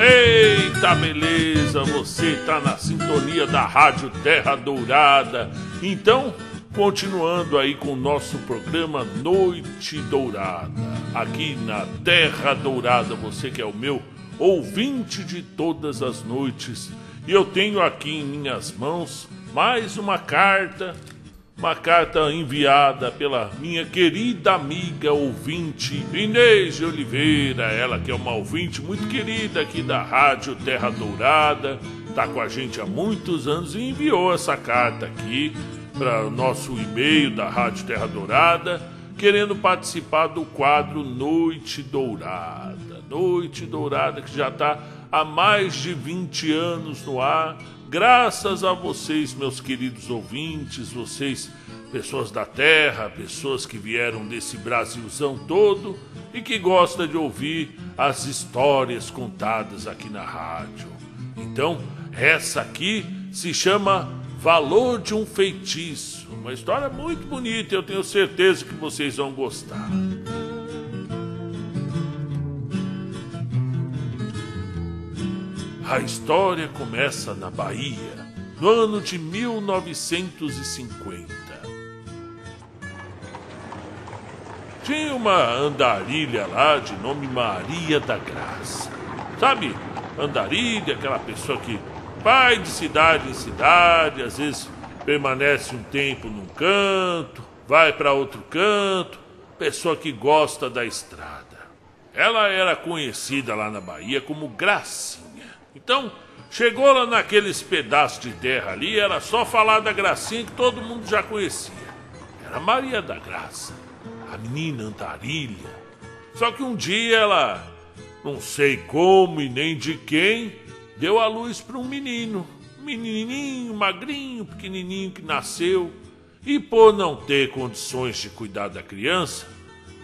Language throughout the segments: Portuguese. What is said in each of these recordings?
Eita beleza, você tá na sintonia da Rádio Terra Dourada. Então, continuando aí com o nosso programa Noite Dourada, aqui na Terra Dourada, você que é o meu ouvinte de todas as noites. E eu tenho aqui em minhas mãos mais uma carta enviada pela minha querida amiga ouvinte Inês de Oliveira, ela que é uma ouvinte muito querida aqui da Rádio Terra Dourada, tá com a gente há muitos anos e enviou essa carta aqui para o nosso e-mail da Rádio Terra Dourada, querendo participar do quadro Noite Dourada. Noite Dourada que já está há mais de 20 anos no ar, graças a vocês, meus queridos ouvintes, vocês, pessoas da terra, pessoas que vieram desse Brasilzão todo e que gostam de ouvir as histórias contadas aqui na rádio. Então, essa aqui se chama Valor de um Feitiço, uma história muito bonita, eu tenho certeza que vocês vão gostar. A história começa na Bahia, no ano de 1950. Tinha uma andarilha lá de nome Maria da Graça. Sabe, andarilha, aquela pessoa que vai de cidade em cidade, às vezes permanece um tempo num canto, vai para outro canto, pessoa que gosta da estrada. Ela era conhecida lá na Bahia como Gracinha. Então, chegou lá naqueles pedaços de terra ali, era só falar da Gracinha que todo mundo já conhecia. Era Maria da Graça, a menina andarilha. Só que um dia ela, não sei como e nem de quem, deu à luz para um menino. Um menininho, magrinho, pequenininho que nasceu. E por não ter condições de cuidar da criança,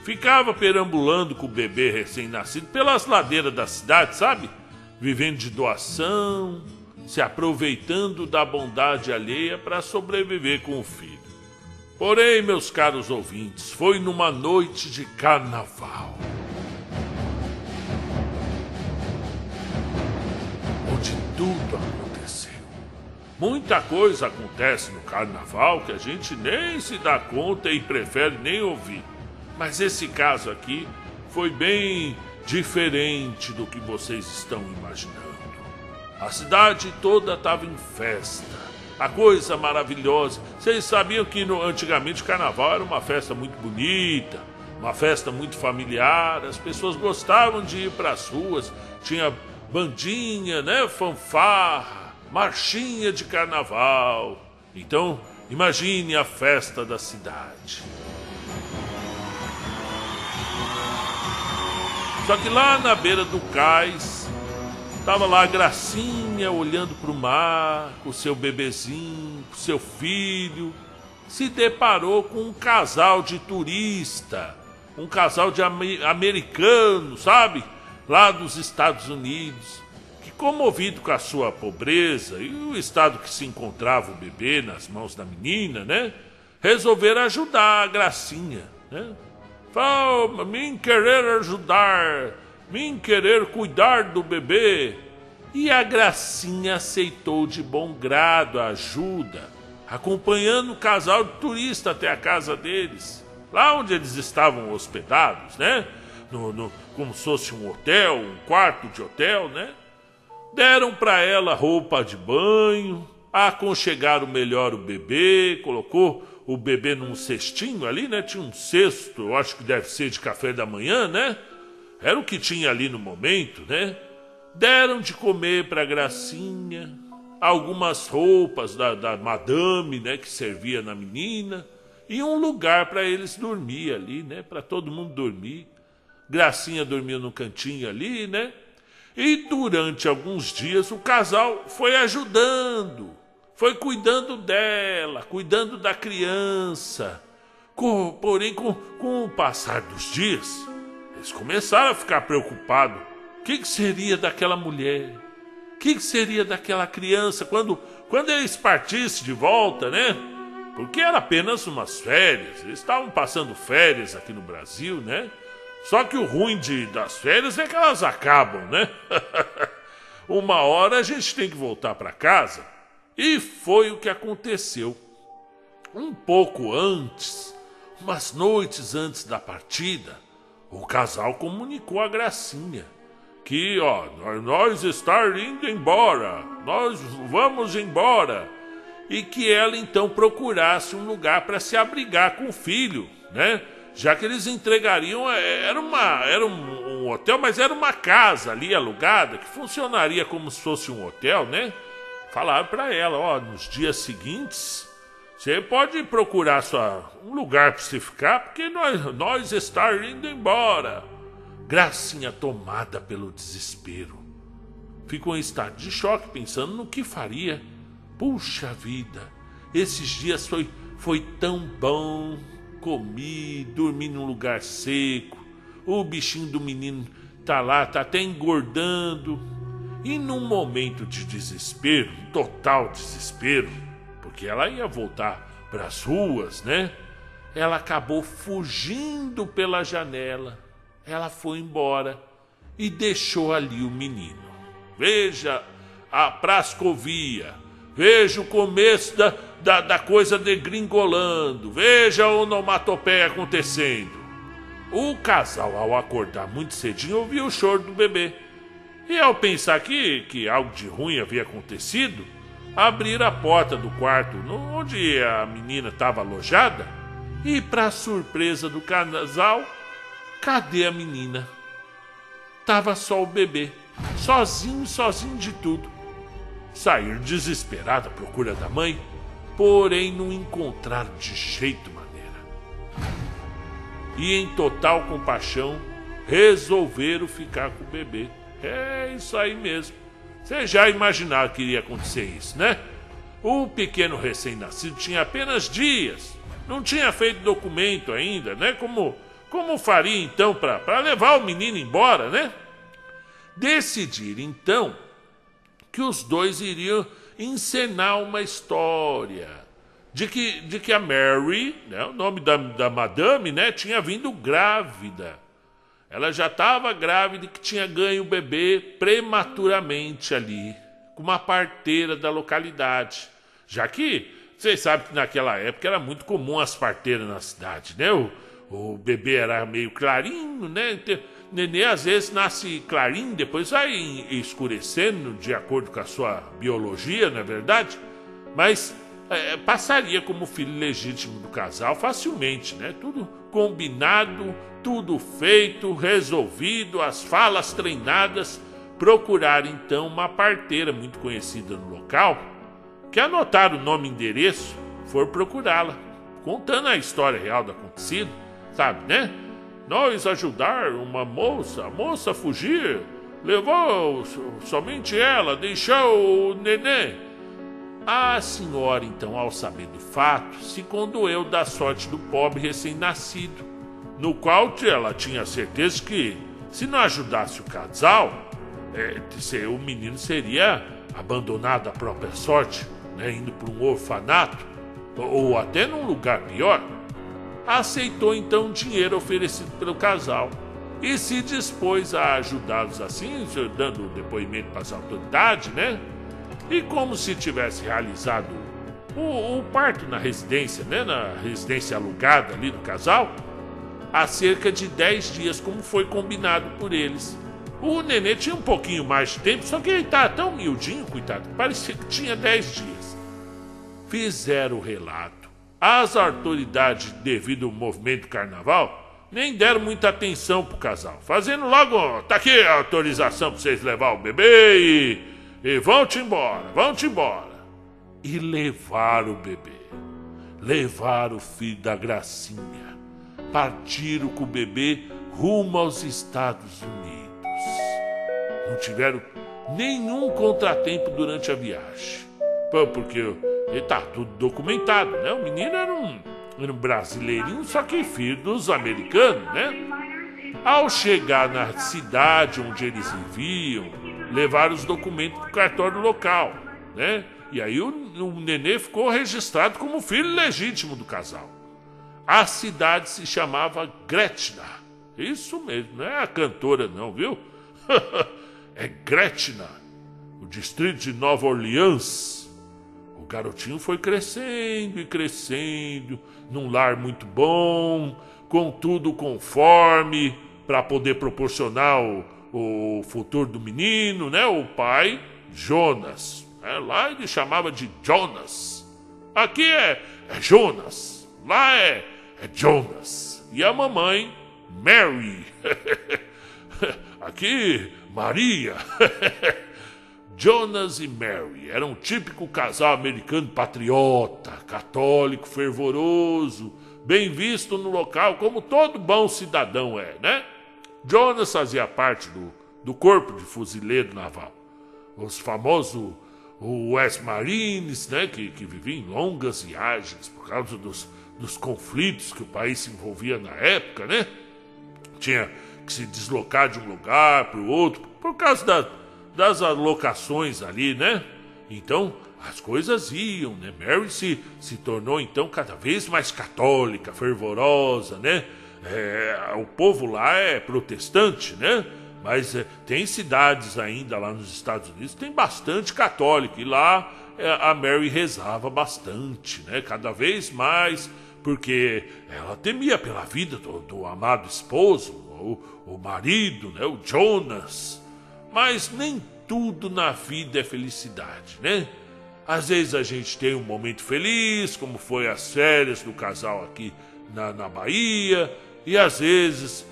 ficava perambulando com o bebê recém-nascido pelas ladeiras da cidade, sabe? Vivendo de doação, se aproveitando da bondade alheia para sobreviver com o filho. Porém, meus caros ouvintes, foi numa noite de carnaval, onde tudo aconteceu. Muita coisa acontece no carnaval que a gente nem se dá conta e prefere nem ouvir. Mas esse caso aqui foi bem diferente do que vocês estão imaginando. A cidade toda estava em festa, a coisa maravilhosa. Vocês sabiam que antigamente o carnaval era uma festa muito bonita, uma festa muito familiar, as pessoas gostavam de ir para as ruas, tinha bandinha, né, fanfarra, marchinha de carnaval. Então, imagine a festa da cidade. Só que lá na beira do cais, estava lá a Gracinha olhando para o mar, com o seu bebezinho, com o seu filho. Se deparou com um casal de turista, um casal de americanos, sabe? Lá dos Estados Unidos, que comovido com a sua pobreza e o estado que se encontrava o bebê nas mãos da menina, né? Resolveram ajudar a Gracinha, né? Mim querer ajudar, mim querer cuidar do bebê. E a Gracinha aceitou de bom grado a ajuda, acompanhando o casal de turista até a casa deles, lá onde eles estavam hospedados, né? Como se fosse um hotel, um quarto de hotel, né? Deram para ela roupa de banho, aconchegaram melhor o bebê, colocou o bebê num cestinho ali, né? Tinha um cesto, eu acho que deve ser de café da manhã, né? Era o que tinha ali no momento, né? Deram de comer pra Gracinha, algumas roupas da madame, né? Que servia na menina, e um lugar para eles dormir ali, né? Para todo mundo dormir. Gracinha dormia no cantinho ali, né? E durante alguns dias o casal foi ajudando, foi cuidando dela, cuidando da criança. Porém, com o passar dos dias, eles começaram a ficar preocupados. O que seria daquela mulher? O que seria daquela criança quando eles partissem de volta, né? Porque era apenas umas férias. Eles estavam passando férias aqui no Brasil, né? Só que o ruim das férias é que elas acabam, né? Uma hora a gente tem que voltar para casa. E foi o que aconteceu. Um pouco antes, umas noites antes da partida, o casal comunicou a Gracinha que, nós está indo embora, nós vamos embora. E que ela então procurasse um lugar para se abrigar com o filho, né? Já que eles entregariam, era um hotel, mas era uma casa ali alugada, que funcionaria como se fosse um hotel, né? Falaram para ela, nos dias seguintes, você pode procurar um lugar para você ficar, porque nós está indo embora. Gracinha, tomada pelo desespero, ficou em estado de choque, pensando no que faria. Puxa vida, esses dias foi tão bom. Comi, dormi num lugar seco. O bichinho do menino tá lá, tá até engordando. E num momento de desespero, total desespero, porque ela ia voltar para as ruas, né? Ela acabou fugindo pela janela. Ela foi embora e deixou ali o menino. Veja a Prascovia, veja o começo da coisa degringolando, veja a onomatopeia acontecendo. O casal, ao acordar muito cedinho, ouviu o choro do bebê. E ao pensar que algo de ruim havia acontecido, abriram a porta do quarto onde a menina estava alojada e, para surpresa do casal, cadê a menina? Tava só o bebê, sozinho de tudo. Saíram desesperados à procura da mãe, porém não encontraram de jeito maneira. E em total compaixão, resolveram ficar com o bebê. É isso aí mesmo. Você já imaginava que iria acontecer isso, né? O pequeno recém-nascido tinha apenas dias, não tinha feito documento ainda, né? Como faria então para levar o menino embora, né? Decidiram então que os dois iriam encenar uma história de que a Mary, né, o nome da madame, né, tinha vindo grávida. Ela já estava grávida e que tinha ganho o bebê prematuramente ali, com uma parteira da localidade. Já que vocês sabem que naquela época era muito comum as parteiras na cidade, né? O bebê era meio clarinho, né? Nenê às vezes nasce clarinho, depois vai escurecendo de acordo com a sua biologia, não é verdade? Mas passaria como filho legítimo do casal facilmente, né? Tudo combinado, tudo feito, resolvido, as falas treinadas. Procuraram então uma parteira muito conhecida no local, que anotaram o nome e endereço, foram procurá-la, contando a história real do acontecido, sabe, né? Nós ajudar uma moça, a moça fugir, levou somente ela, deixou o nenê. A senhora, então, ao saber do fato, se condoeu da sorte do pobre recém-nascido, no qual ela tinha certeza que, se não ajudasse o casal, o menino seria abandonado à própria sorte, né, indo para um orfanato, ou até num lugar pior. Aceitou então o dinheiro oferecido pelo casal e se dispôs a ajudá-los assim, dando depoimento para as autoridades, né? E como se tivesse realizado o parto na residência, né? Na residência alugada ali do casal, há cerca de 10 dias, como foi combinado por eles. O nenê tinha um pouquinho mais de tempo, só que ele estava tão miudinho, coitado, parecia que tinha 10 dias. Fizeram o relato. As autoridades, devido ao movimento do carnaval, nem deram muita atenção pro casal, fazendo logo, tá aqui a autorização para vocês levar o bebê e vão-te embora. E levaram o bebê, levaram o filho da Gracinha, partiram com o bebê rumo aos Estados Unidos. Não tiveram nenhum contratempo durante a viagem, porque ele tá tudo documentado, né? O menino era um brasileirinho, só que filho dos americanos, né? Ao chegar na cidade onde eles viviam, levaram os documentos para o cartório local, né? E aí o nenê ficou registrado como filho legítimo do casal. A cidade se chamava Gretna. Isso mesmo, não é a cantora não, viu? É Gretna. distrito de Nova Orleans. O garotinho foi crescendo e crescendo, num lar muito bom, com tudo conforme, para poder proporcionar o futuro do menino, né? O pai, Jonas. Lá ele chamava de Jonas. Aqui é Jonas. Lá é Jonas. E a mamãe, Mary. Aqui, Maria. Jonas e Mary eram um típico casal americano patriota, católico, fervoroso, bem visto no local, como todo bom cidadão né? Jonas fazia parte do corpo de fuzileiro naval. Os famosos US Marines, né? Que viviam em longas viagens por causa dos conflitos que o país se envolvia na época, né? Tinha que se deslocar de um lugar para o outro por causa das alocações ali, né? Então, as coisas iam, né? Mary se tornou, então, cada vez mais católica, fervorosa, né? O povo lá é protestante, né? Mas tem cidades ainda lá nos Estados Unidos, tem bastante católico. E lá a Mary rezava bastante, né? Cada vez mais, porque ela temia pela vida do amado esposo, o marido, né? O Jonas. Mas nem tudo na vida é felicidade, né? Às vezes a gente tem um momento feliz, como foi as férias do casal aqui na Bahia, e às vezes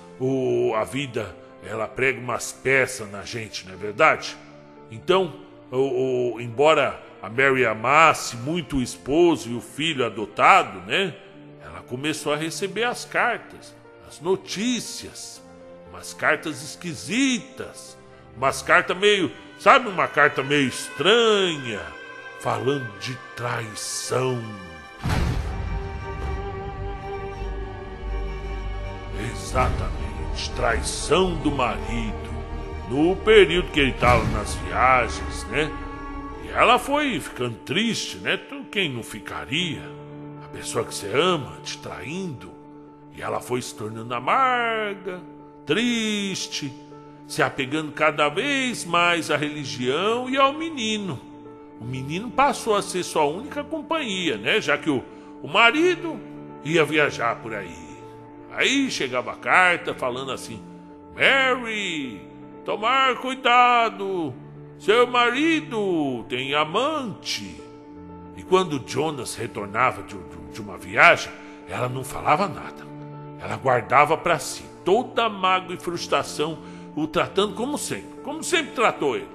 a vida ela prega umas peças na gente, não é verdade? Então, embora a Mary amasse muito o esposo e o filho adotado, né? Ela começou a receber as cartas, as notícias, umas cartas esquisitas. Umas cartas meio, sabe, uma carta meio estranha, falando de traição. Exatamente, traição do marido, no período que ele estava nas viagens, né? E ela foi ficando triste, né? Quem não ficaria? A pessoa que você ama te traindo. E ela foi se tornando amarga, triste, se apegando cada vez mais à religião e ao menino. O menino passou a ser sua única companhia, né? Já que o marido ia viajar por aí. Aí chegava a carta falando assim: Mary, tomar cuidado, seu marido tem amante. E quando Jonas retornava de uma viagem, ela não falava nada. Ela guardava para si toda a mágoa e frustração, o tratando como sempre tratou ele.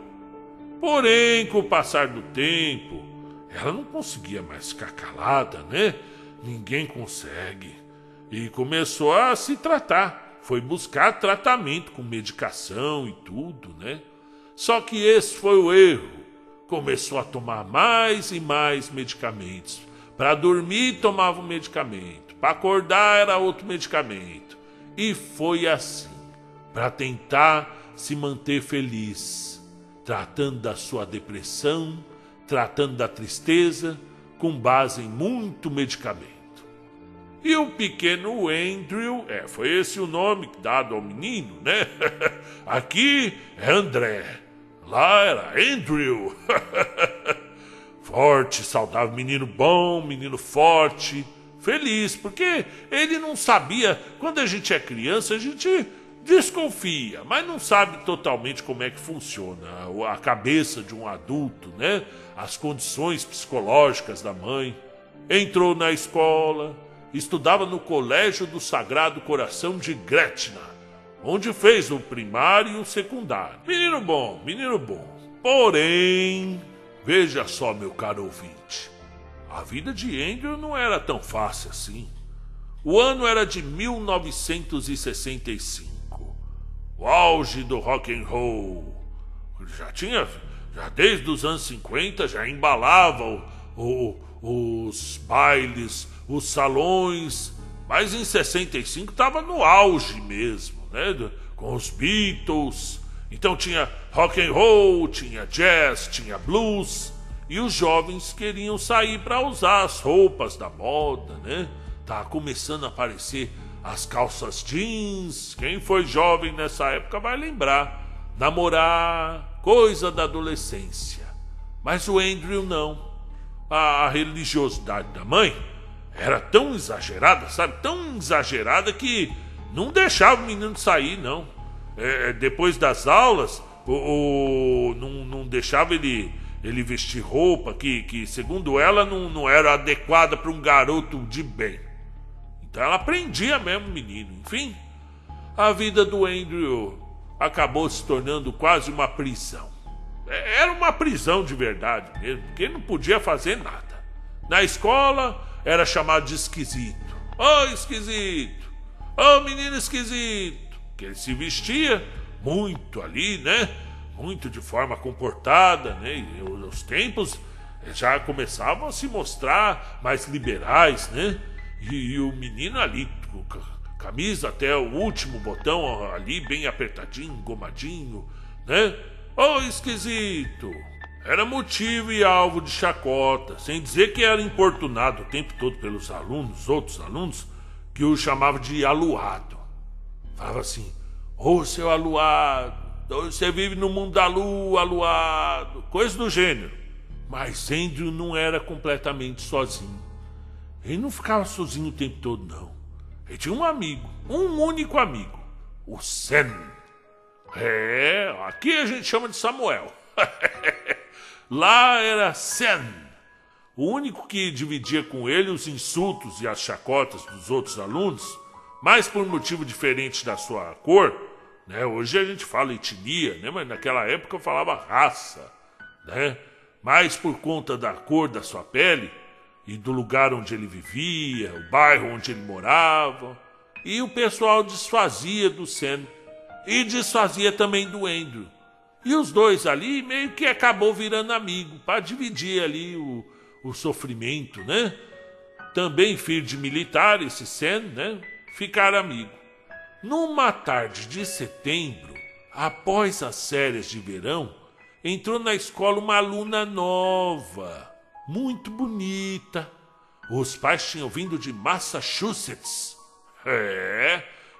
Porém, com o passar do tempo, ela não conseguia mais ficar calada, né? Ninguém consegue. E começou a se tratar. Foi buscar tratamento com medicação e tudo, né? Só que esse foi o erro. Começou a tomar mais e mais medicamentos. Para dormir, tomava um medicamento. Para acordar, era outro medicamento. E foi assim, para tentar se manter feliz, tratando da sua depressão, tratando da tristeza, com base em muito medicamento. E o pequeno Andrew, foi esse o nome dado ao menino, né? Aqui é André, lá era Andrew. Forte, saudável, menino bom, menino forte, feliz, porque ele não sabia. Quando a gente é criança, a gente desconfia, mas não sabe totalmente como é que funciona a cabeça de um adulto, né? As condições psicológicas da mãe. Entrou na escola, estudava no Colégio do Sagrado Coração de Gretna, onde fez o primário e o secundário. Menino bom, menino bom. Porém, veja só, meu caro ouvinte, a vida de Andrew não era tão fácil assim. O ano era de 1965, o auge do rock and roll. Já desde os anos 50 já embalava os bailes, os salões, mas em 65 estava no auge mesmo, né? Com os Beatles. Então tinha rock and roll, tinha jazz, tinha blues, e os jovens queriam sair para usar as roupas da moda, né? Tá começando a aparecer as calças jeans. Quem foi jovem nessa época vai lembrar. Namorar, coisa da adolescência. Mas o Andrew não. A religiosidade da mãe era tão exagerada, sabe? Tão exagerada que não deixava o menino sair, não. Depois das aulas, não deixava ele vestir roupa que segundo ela, não era adequada para um garoto de bem. Então ela prendia mesmo o menino. Enfim, a vida do Andrew acabou se tornando quase uma prisão. Era uma prisão de verdade mesmo, porque ele não podia fazer nada. Na escola era chamado de esquisito. Ô esquisito! Ô menino esquisito! Que ele se vestia muito ali, né? Muito de forma comportada, né? E os tempos já começavam a se mostrar mais liberais, né? E o menino ali, com camisa até o último botão ali, bem apertadinho, engomadinho, né? Ô esquisito! Era motivo e alvo de chacota, sem dizer que era importunado o tempo todo pelos alunos, outros alunos, que o chamavam de aluado. Falava assim: ô seu aluado, você vive no mundo da lua, aluado, coisa do gênero. Mas Andrew não era completamente sozinho. Ele não ficava sozinho o tempo todo, não. Ele tinha um amigo, um único amigo, o Sam. Aqui a gente chama de Samuel. Lá era Sam, o único que dividia com ele os insultos e as chacotas dos outros alunos, mas por motivo diferente da sua cor, né? Hoje a gente fala etnia, né? Mas naquela época eu falava raça, né? Mas por conta da cor da sua pele e do lugar onde ele vivia, o bairro onde ele morava, e o pessoal desfazia do Sam e desfazia também do Andrew. E os dois ali meio que acabou virando amigo, para dividir ali o sofrimento, né? Também filho de militar, esse Sam, né? Ficaram amigos. Numa tarde de setembro, após as férias de verão, entrou na escola uma aluna nova, muito bonita. Os pais tinham vindo de Massachusetts.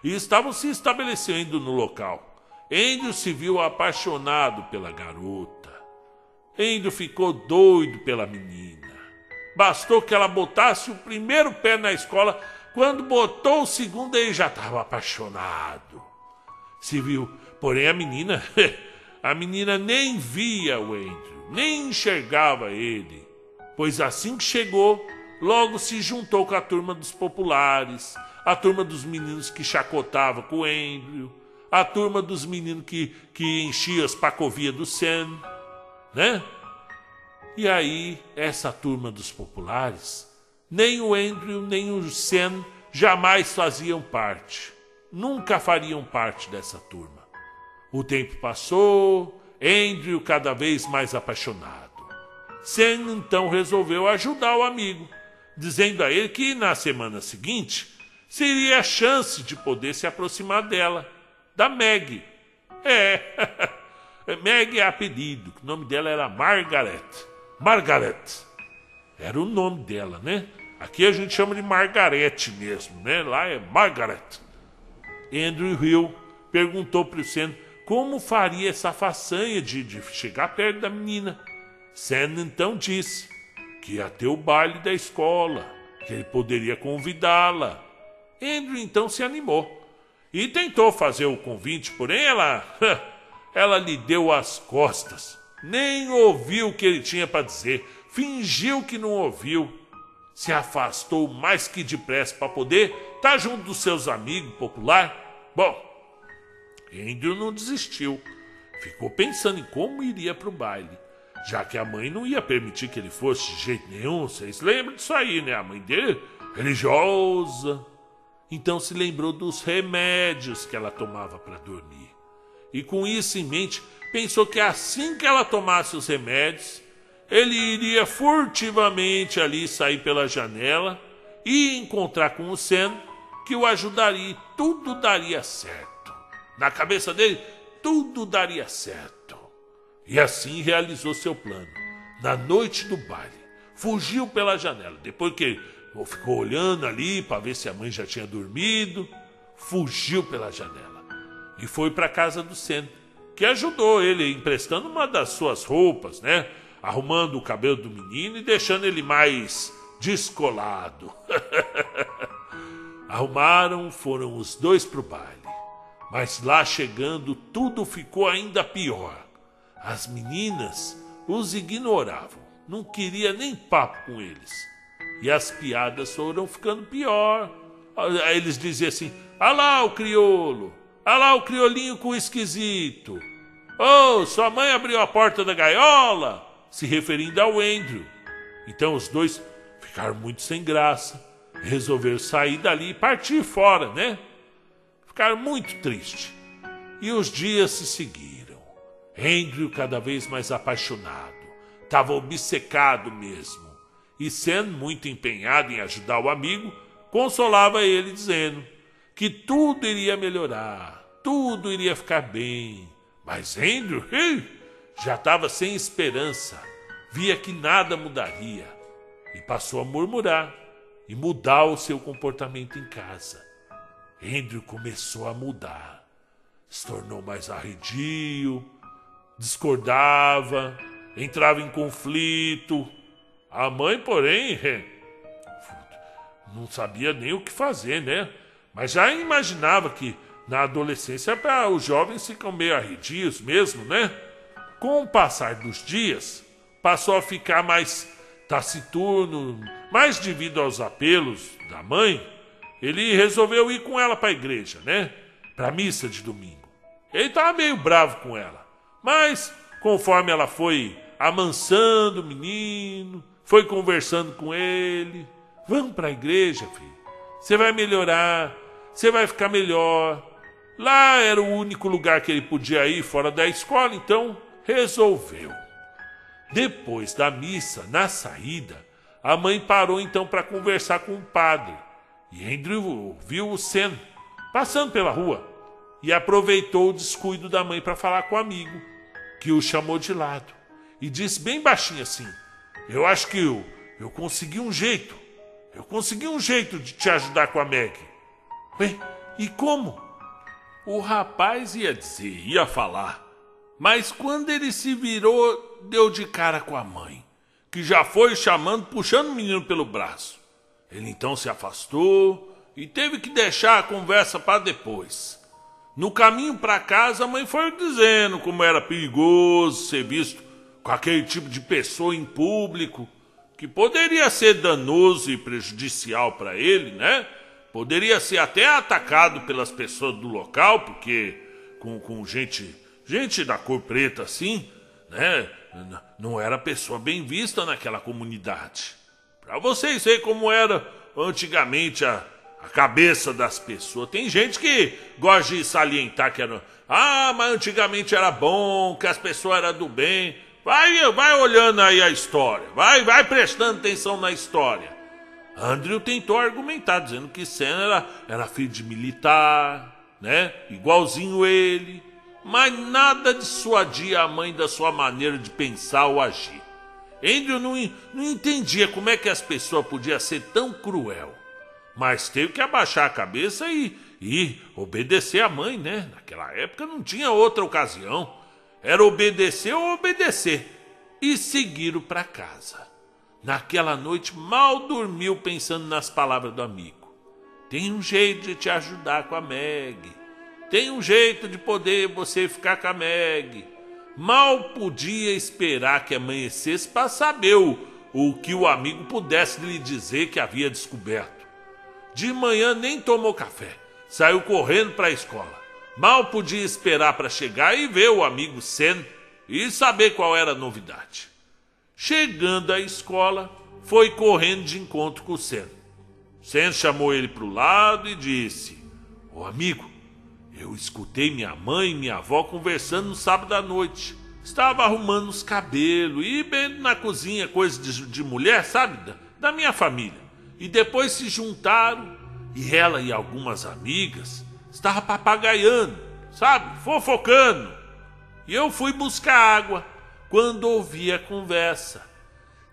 E estavam se estabelecendo no local. Andrew se viu apaixonado pela garota. Andrew ficou doido pela menina. Bastou que ela botasse o primeiro pé na escola. Quando botou o segundo, ele já estava apaixonado. Se viu, porém a menina nem via o Andrew, nem enxergava ele. Pois assim que chegou, logo se juntou com a turma dos populares, a turma dos meninos que chacotava com o Andrew, a turma dos meninos que enchia as pacovias do Sam, né? E aí, essa turma dos populares, nem o Andrew nem o Sam jamais faziam parte. Nunca fariam parte dessa turma. O tempo passou, Andrew cada vez mais apaixonado. Sam então resolveu ajudar o amigo, dizendo a ele que na semana seguinte seria a chance de poder se aproximar dela, da Meg. Meg é apelido, o nome dela era Margaret. Margaret era o nome dela, né? Aqui a gente chama de Margarete mesmo, né? Lá é Margaret. Andrew Hill perguntou para o Sam como faria essa façanha de chegar perto da menina. Sam então disse que ia ter o baile da escola, que ele poderia convidá-la. Andrew então se animou e tentou fazer o convite, porém ela lhe deu as costas. Nem ouviu o que ele tinha para dizer, fingiu que não ouviu. Se afastou mais que depressa para poder estar junto dos seus amigos populares. Bom, Andrew não desistiu. Ficou pensando em como iria para o baile, já que a mãe não ia permitir que ele fosse de jeito nenhum. Vocês lembram disso aí, né? A mãe dele, religiosa. Então se lembrou dos remédios que ela tomava para dormir. E com isso em mente, pensou que assim que ela tomasse os remédios, ele iria furtivamente ali sair pela janela e encontrar com o Sam, que o ajudaria e tudo daria certo. Na cabeça dele, tudo daria certo. E assim realizou seu plano. Na noite do baile, fugiu pela janela. Depois que ficou olhando ali para ver se a mãe já tinha dormido, fugiu pela janela e foi para a casa do Sam. que ajudou ele emprestando uma das suas roupas, né? Arrumando o cabelo do menino e deixando ele mais descolado. Arrumaram, foram os dois pro baile. Mas lá chegando, tudo ficou ainda pior. As meninas os ignoravam, não queria nem papo com eles. E as piadas foram ficando pior. Aí eles diziam assim: "Ah lá o crioulo, ah lá o criolinho com o esquisito. Oh, sua mãe abriu a porta da gaiola", se referindo ao Andrew. Então os dois ficaram muito sem graça, resolveram sair dali e partir fora, né? Ficaram muito tristes. E os dias se seguiram. Andrew cada vez mais apaixonado, estava obcecado mesmo. E sendo muito empenhado em ajudar o amigo, consolava ele dizendo que tudo iria melhorar, tudo iria ficar bem. Mas Andrew já estava sem esperança, via que nada mudaria e passou a murmurar e mudar o seu comportamento em casa. Andrew começou a mudar, se tornou mais arredio, discordava, entrava em conflito. A mãe, porém, não sabia nem o que fazer, né? Mas já imaginava que na adolescência os jovens ficam meio arredios mesmo, né? Com o passar dos dias, passou a ficar mais taciturno, mas devido aos apelos da mãe, ele resolveu ir com ela para a igreja, né? Para a missa de domingo. Ele estava meio bravo com ela, mas conforme ela foi amansando o menino, foi conversando com ele: "Vamos para a igreja, filho. Você vai melhorar, você vai ficar melhor." Lá era o único lugar que ele podia ir fora da escola, então resolveu. Depois da missa, na saída, a mãe parou então para conversar com o padre. E Andrew viu o Sam passando pela rua e aproveitou o descuido da mãe para falar com o amigo, que o chamou de lado e disse bem baixinho assim: "Eu acho que eu consegui um jeito. Eu consegui um jeito de te ajudar com a Meg." "Bem, e como?" O rapaz ia dizer, ia falar, mas quando ele se virou, deu de cara com a mãe, que já foi chamando, puxando o menino pelo braço. Ele então se afastou e teve que deixar a conversa para depois. No caminho para casa, a mãe foi dizendo como era perigoso ser visto com aquele tipo de pessoa em público, que poderia ser danoso e prejudicial para ele, né? Poderia ser até atacado pelas pessoas do local, porque com gente da cor preta assim, né? Não era pessoa bem vista naquela comunidade. Para vocês verem como era antigamente a cabeça das pessoas. Tem gente que gosta de salientar que era... mas antigamente era bom, que as pessoas eram do bem. Vai olhando aí a história, vai prestando atenção na história. Andrew tentou argumentar, dizendo que Sam era filho de militar, né? Igualzinho ele. Mas nada dissuadia a mãe da sua maneira de pensar ou agir. Andrew não entendia como é que as pessoas podiam ser tão cruel. Mas teve que abaixar a cabeça e obedecer a mãe, né? Naquela época não tinha outra ocasião. Era obedecer ou obedecer. E seguiram para casa. Naquela noite mal dormiu pensando nas palavras do amigo. Tem um jeito de te ajudar com a Meg. Tem um jeito de poder você ficar com a Meg. Mal podia esperar que amanhecesse para saber o que o amigo pudesse lhe dizer que havia descoberto. De manhã nem tomou café. Saiu correndo para a escola. Mal podia esperar para chegar e ver o amigo Sam e saber qual era a novidade. Chegando à escola, foi correndo de encontro com o Sam. Sam chamou ele para o lado e disse: "Ô amigo, eu escutei minha mãe e minha avó conversando no sábado à noite. Estava arrumando os cabelos e bebendo na cozinha, coisa de mulher, sabe? Da minha família. E depois se juntaram e ela e algumas amigas estavam papagaiando, sabe? Fofocando. E eu fui buscar água quando ouvi a conversa.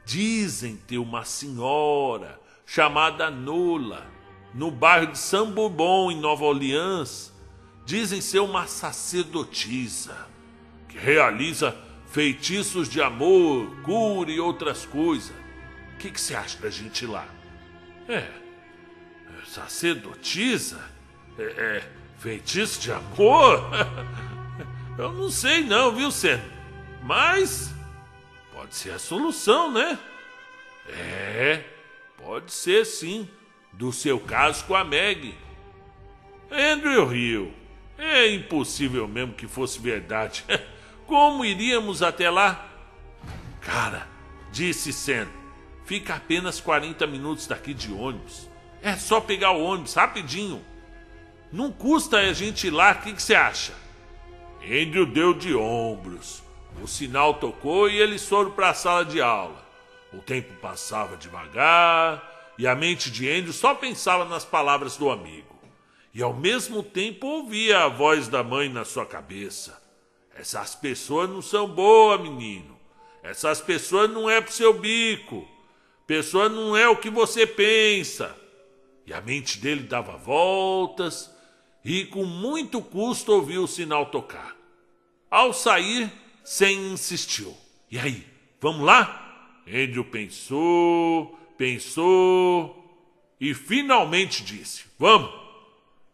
Dizem ter uma senhora chamada Nola, no bairro de Saint Bourbon, em Nova Orleans. Dizem ser uma sacerdotisa. que realiza feitiços de amor, cura e outras coisas. O que você acha da gente ir lá? Sacerdotisa? Feitiço de amor? Eu não sei não, viu, Sen? Mas pode ser a solução, né? Pode ser sim. Do seu caso com a Meg. Andrew riu. É impossível mesmo que fosse verdade. Como iríamos até lá? Cara, disse Sam, fica apenas 40 minutos daqui de ônibus. É só pegar o ônibus rapidinho. Não custa a gente ir lá, o que você acha? Andrew deu de ombros. O sinal tocou e eles foram para a sala de aula. O tempo passava devagar e a mente de Andrew só pensava nas palavras do amigo. E ao mesmo tempo ouvia a voz da mãe na sua cabeça. Essas pessoas não são boas, menino. Essas pessoas não é pro seu bico. Pessoa não é o que você pensa. E a mente dele dava voltas e com muito custo ouviu o sinal tocar. Ao sair, Sam insistiu. E aí, vamos lá? Andrew pensou e finalmente disse, vamos.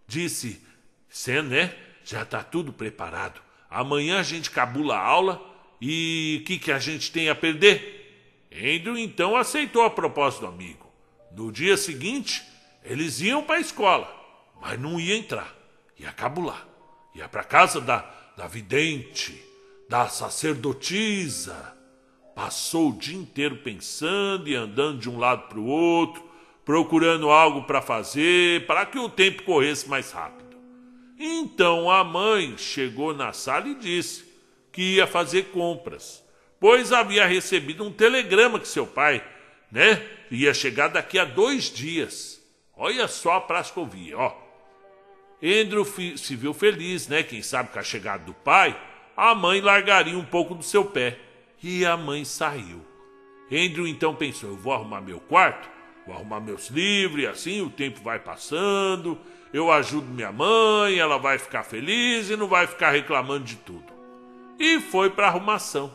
Disse, Sam, né? Já tá tudo preparado. Amanhã a gente cabula a aula e o que a gente tem a perder? Andrew então aceitou a proposta do amigo. No dia seguinte, eles iam para a escola, mas não ia entrar. Ia cabular. Ia para casa da vidente, da sacerdotisa. Passou o dia inteiro pensando e andando de um lado para o outro, procurando algo para fazer, para que o tempo corresse mais rápido. Então a mãe chegou na sala e disse que ia fazer compras, pois havia recebido um telegrama que seu pai, ia chegar daqui a 2 dias. Olha só a Prascovia, ó. Andrew se viu feliz, quem sabe com a chegada do pai, a mãe largaria um pouco do seu pé. E a mãe saiu. Andrew então pensou, eu vou arrumar meu quarto, vou arrumar meus livros, e assim o tempo vai passando, eu ajudo minha mãe, ela vai ficar feliz e não vai ficar reclamando de tudo. E foi para a arrumação.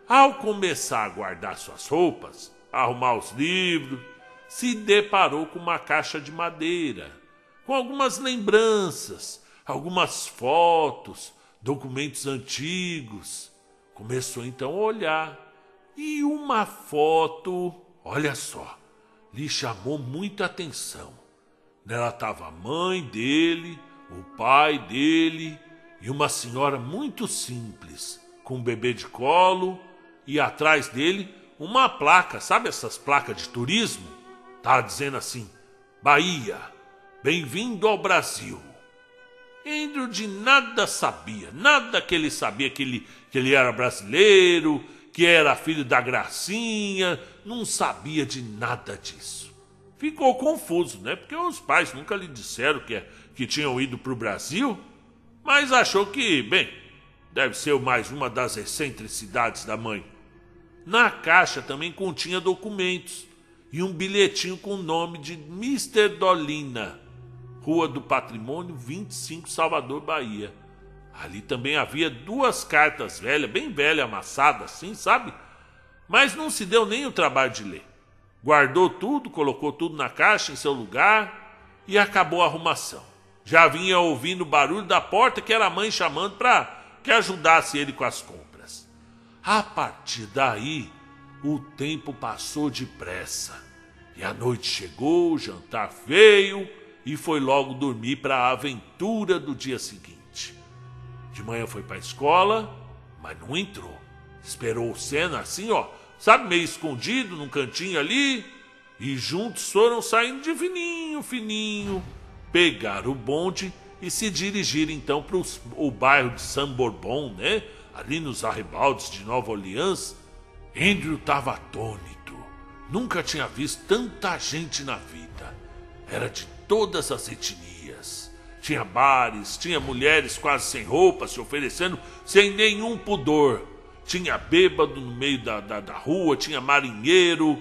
Ao começar a guardar suas roupas, arrumar os livros, se deparou com uma caixa de madeira, com algumas lembranças, algumas fotos, documentos antigos. Começou então a olhar e uma foto, olha só, lhe chamou muita atenção. Nela estava a mãe dele, o pai dele e uma senhora muito simples, com um bebê de colo e atrás dele uma placa, sabe essas placas de turismo? Tá dizendo assim, Bahia, bem-vindo ao Brasil. Andrew de nada sabia, nada que ele sabia que ele era brasileiro, que era filho da Gracinha, não sabia de nada disso. Ficou confuso, porque os pais nunca lhe disseram que tinham ido para o Brasil, mas achou que, deve ser mais uma das excentricidades da mãe. Na caixa também continha documentos e um bilhetinho com o nome de Mr. Dolina, Rua do Patrimônio 25, Salvador, Bahia. Ali também havia 2 cartas velhas, bem velhas, amassadas assim, sabe? Mas não se deu nem o trabalho de ler. Guardou tudo, colocou tudo na caixa em seu lugar e acabou a arrumação. Já vinha ouvindo o barulho da porta, que era a mãe chamando para que ajudasse ele com as compras. A partir daí, o tempo passou depressa. E a noite chegou, o jantar veio e foi logo dormir para a aventura do dia seguinte. De manhã foi para a escola, mas não entrou. Esperou o Senna assim, sabe, meio escondido num cantinho ali. E juntos foram saindo de fininho. Pegaram o bonde e se dirigiram então para o bairro de Saint-Bourbon, ali nos arrabaldes de Nova Orleans. Andrew estava atônito. Nunca tinha visto tanta gente na vida. Era de todas as etnias. Tinha bares, tinha mulheres quase sem roupa se oferecendo sem nenhum pudor. Tinha bêbado no meio da rua, tinha marinheiro,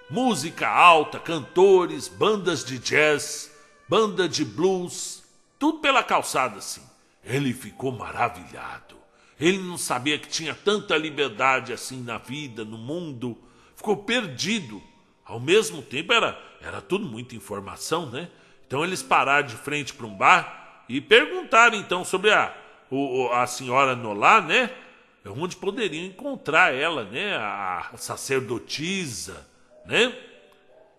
música alta, cantores, bandas de jazz, banda de blues, tudo pela calçada assim. Ele ficou maravilhado. Ele não sabia que tinha tanta liberdade assim na vida, no mundo. Ficou perdido. Ao mesmo tempo era tudo muita informação, né? Então eles pararam de frente para um bar e perguntaram então sobre a senhora Nolá, né? Onde poderiam encontrar ela, né? A sacerdotisa, né?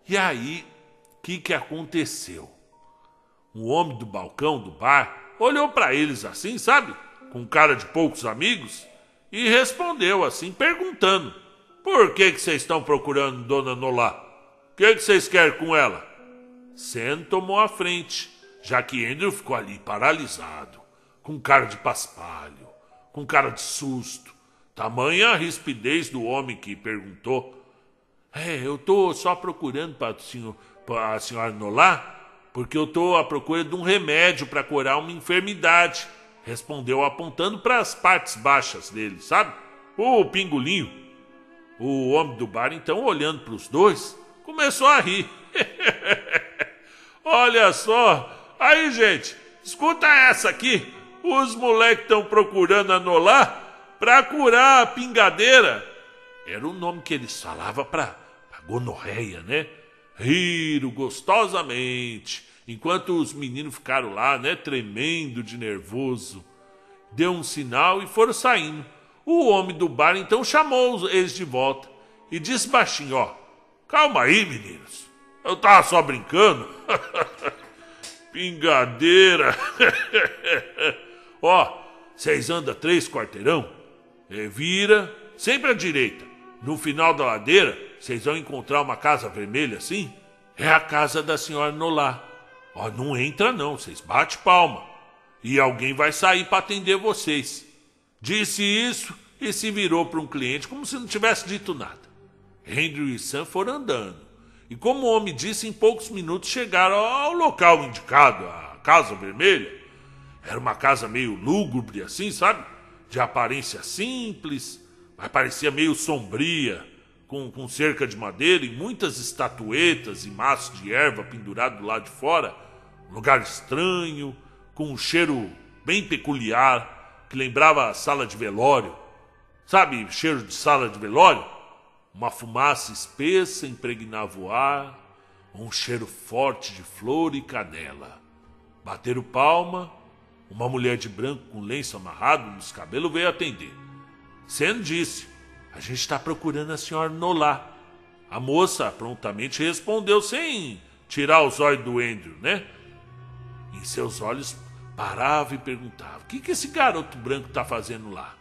E aí, o que aconteceu? Um homem do balcão do bar olhou para eles assim, sabe? Com cara de poucos amigos, e respondeu assim, perguntando: por que vocês estão procurando Dona Nolá? O que vocês querem com ela? Sam tomou a frente, já que Andrew ficou ali paralisado, com cara de paspalho, com cara de susto. Tamanha a rispidez do homem que perguntou. Eu tô só procurando para a senhora Nolá, porque eu tô à procura de um remédio para curar uma enfermidade, respondeu apontando para as partes baixas dele, sabe? O pingolinho. O homem do bar, então, olhando para os dois, começou a rir. Olha só, aí gente, escuta essa aqui. Os moleques estão procurando a Nolá para curar a pingadeira. Era o nome que eles falavam para gonorreia, né? Riram gostosamente, enquanto os meninos ficaram lá, né, tremendo de nervoso. Deu um sinal e foram saindo. O homem do bar então chamou eles de volta e disse baixinho: ó, calma aí, meninos, eu tava só brincando. Pingadeira. Ó, vocês andam 3 quarteirão, vira sempre à direita. No final da ladeira, vocês vão encontrar uma casa vermelha assim. É a casa da senhora Nolá. Ó, não entra não, vocês bate palma. E alguém vai sair para atender vocês. Disse isso e se virou para um cliente como se não tivesse dito nada. Andrew e Sam foram andando. E como o homem disse, em poucos minutos chegaram ao local indicado, a Casa Vermelha. Era uma casa meio lúgubre assim, sabe? De aparência simples, mas parecia meio sombria, com cerca de madeira e muitas estatuetas e maços de erva pendurados do lado de fora. Um lugar estranho, com um cheiro bem peculiar, que lembrava a sala de velório. Sabe, cheiro de sala de velório? Uma fumaça espessa impregnava o ar, um cheiro forte de flor e canela. Bateram palma, uma mulher de branco com lenço amarrado nos cabelos veio atender. Sam disse: a gente está procurando a senhora Nolá. A moça prontamente respondeu sem tirar os olhos do Andrew, né? Em seus olhos parava e perguntava: o que esse garoto branco está fazendo lá?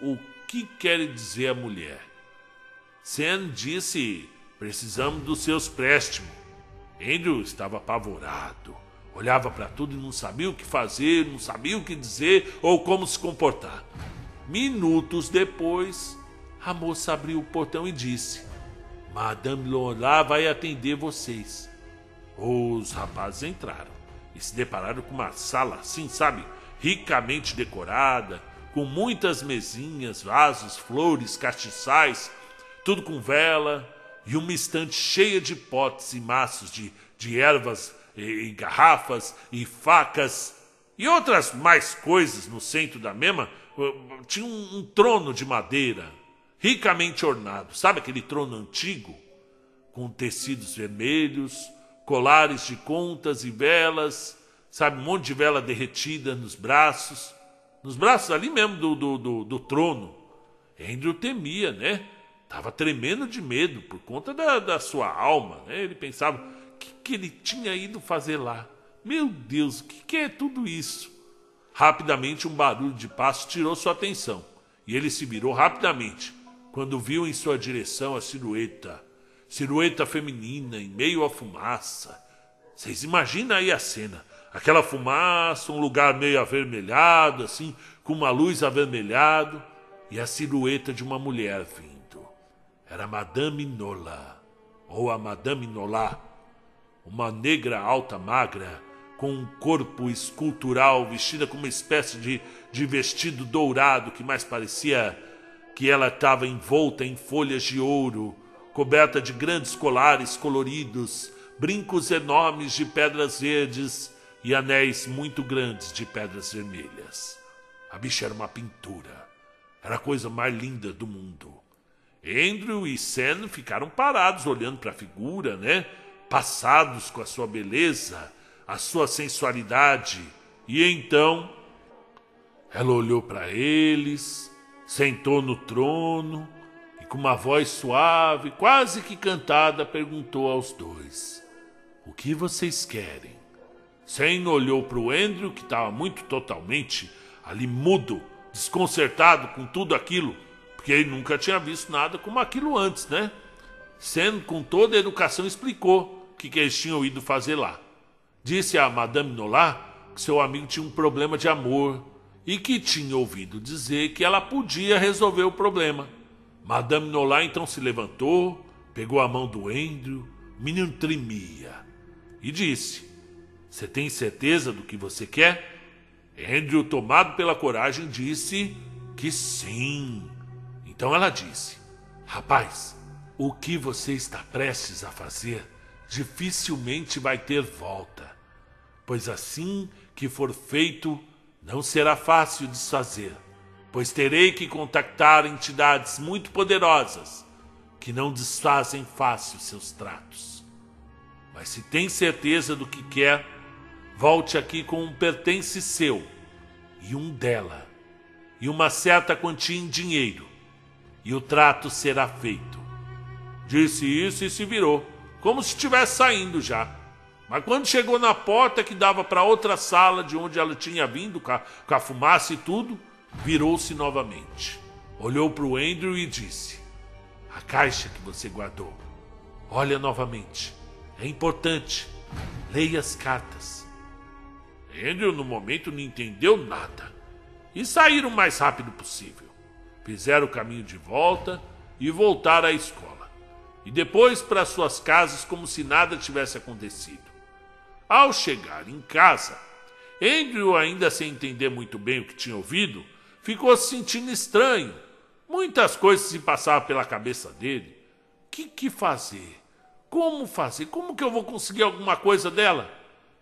O que quer dizer a mulher? Sam disse: precisamos dos seus préstimos. Andrew estava apavorado. Olhava para tudo e não sabia o que fazer, não sabia o que dizer ou como se comportar. Minutos depois, a moça abriu o portão e disse: Madame Nolá vai atender vocês. Os rapazes entraram e se depararam com uma sala assim, sabe? Ricamente decorada, com muitas mesinhas, vasos, flores, castiçais, tudo com vela, e uma estante cheia de potes e maços de ervas e garrafas e facas e outras mais coisas. No centro da mesma tinha um trono de madeira ricamente ornado, sabe aquele trono antigo com tecidos vermelhos, colares de contas e velas, sabe, um monte de vela derretida nos braços ali mesmo do trono. Andrew temia, né? Tava tremendo de medo por conta da sua alma, né? Ele pensava: o que ele tinha ido fazer lá? Meu Deus, o que é tudo isso? Rapidamente um barulho de passo tirou sua atenção e ele se virou rapidamente quando viu em sua direção a silhueta feminina em meio à fumaça. Vocês imaginam aí a cena, aquela fumaça, um lugar meio avermelhado assim, com uma luz avermelhada, e a silhueta de uma mulher vindo. Era Madame Nolá, ou a Madame Nolá, uma negra alta magra, com um corpo escultural, vestida com uma espécie de vestido dourado que mais parecia que ela estava envolta em folhas de ouro, coberta de grandes colares coloridos, brincos enormes de pedras verdes e anéis muito grandes de pedras vermelhas. A bicha era uma pintura. Era a coisa mais linda do mundo. Andrew e Sam ficaram parados olhando para a figura, né? Passados com a sua beleza, a sua sensualidade. E então ela olhou para eles, sentou no trono e com uma voz suave, quase que cantada, perguntou aos dois: o que vocês querem? Sam olhou para o Andrew, que estava totalmente ali mudo, desconcertado com tudo aquilo, porque ele nunca tinha visto nada como aquilo antes, né? Sam, com toda a educação, explicou o que eles tinham ido fazer lá. Disse a Madame Nolat que seu amigo tinha um problema de amor e que tinha ouvido dizer que ela podia resolver o problema. Madame Nolat então se levantou, pegou a mão do Andrew, o menino tremia, e disse: você tem certeza do que você quer? Andrew, tomado pela coragem, disse que sim. Então ela disse: rapaz, o que você está prestes a fazer dificilmente vai ter volta, pois assim que for feito, não será fácil desfazer, pois terei que contactar entidades muito poderosas que não desfazem fácil seus tratos. Mas se tem certeza do que quer, volte aqui com um pertence seu e um dela, e uma certa quantia em dinheiro, e o trato será feito. Disse isso e se virou, como se estivesse saindo já. Mas quando chegou na porta que dava para outra sala de onde ela tinha vindo, com a fumaça e tudo, virou-se novamente. Olhou para o Andrew e disse: a caixa que você guardou, olha novamente, é importante, leia as cartas. Andrew no momento não entendeu nada e saíram o mais rápido possível. Fizeram o caminho de volta e voltaram à escola, e depois para suas casas como se nada tivesse acontecido. Ao chegar em casa, Andrew, ainda sem entender muito bem o que tinha ouvido, ficou se sentindo estranho. Muitas coisas se passavam pela cabeça dele. Que fazer? Como fazer? Como que eu vou conseguir alguma coisa dela?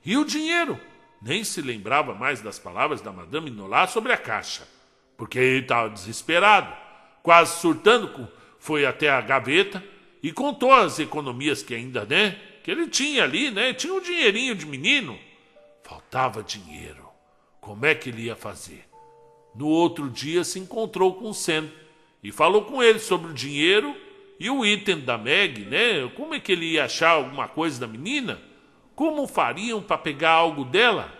E o dinheiro? Nem se lembrava mais das palavras da Madame Nolat sobre a caixa, porque ele estava desesperado, quase surtando, foi até a gaveta e contou as economias que ainda, que ele tinha ali, tinha um dinheirinho de menino. Faltava dinheiro. Como é que ele ia fazer? No outro dia se encontrou com o Sam e falou com ele sobre o dinheiro e o item da Meg, Como é que ele ia achar alguma coisa da menina? Como fariam para pegar algo dela?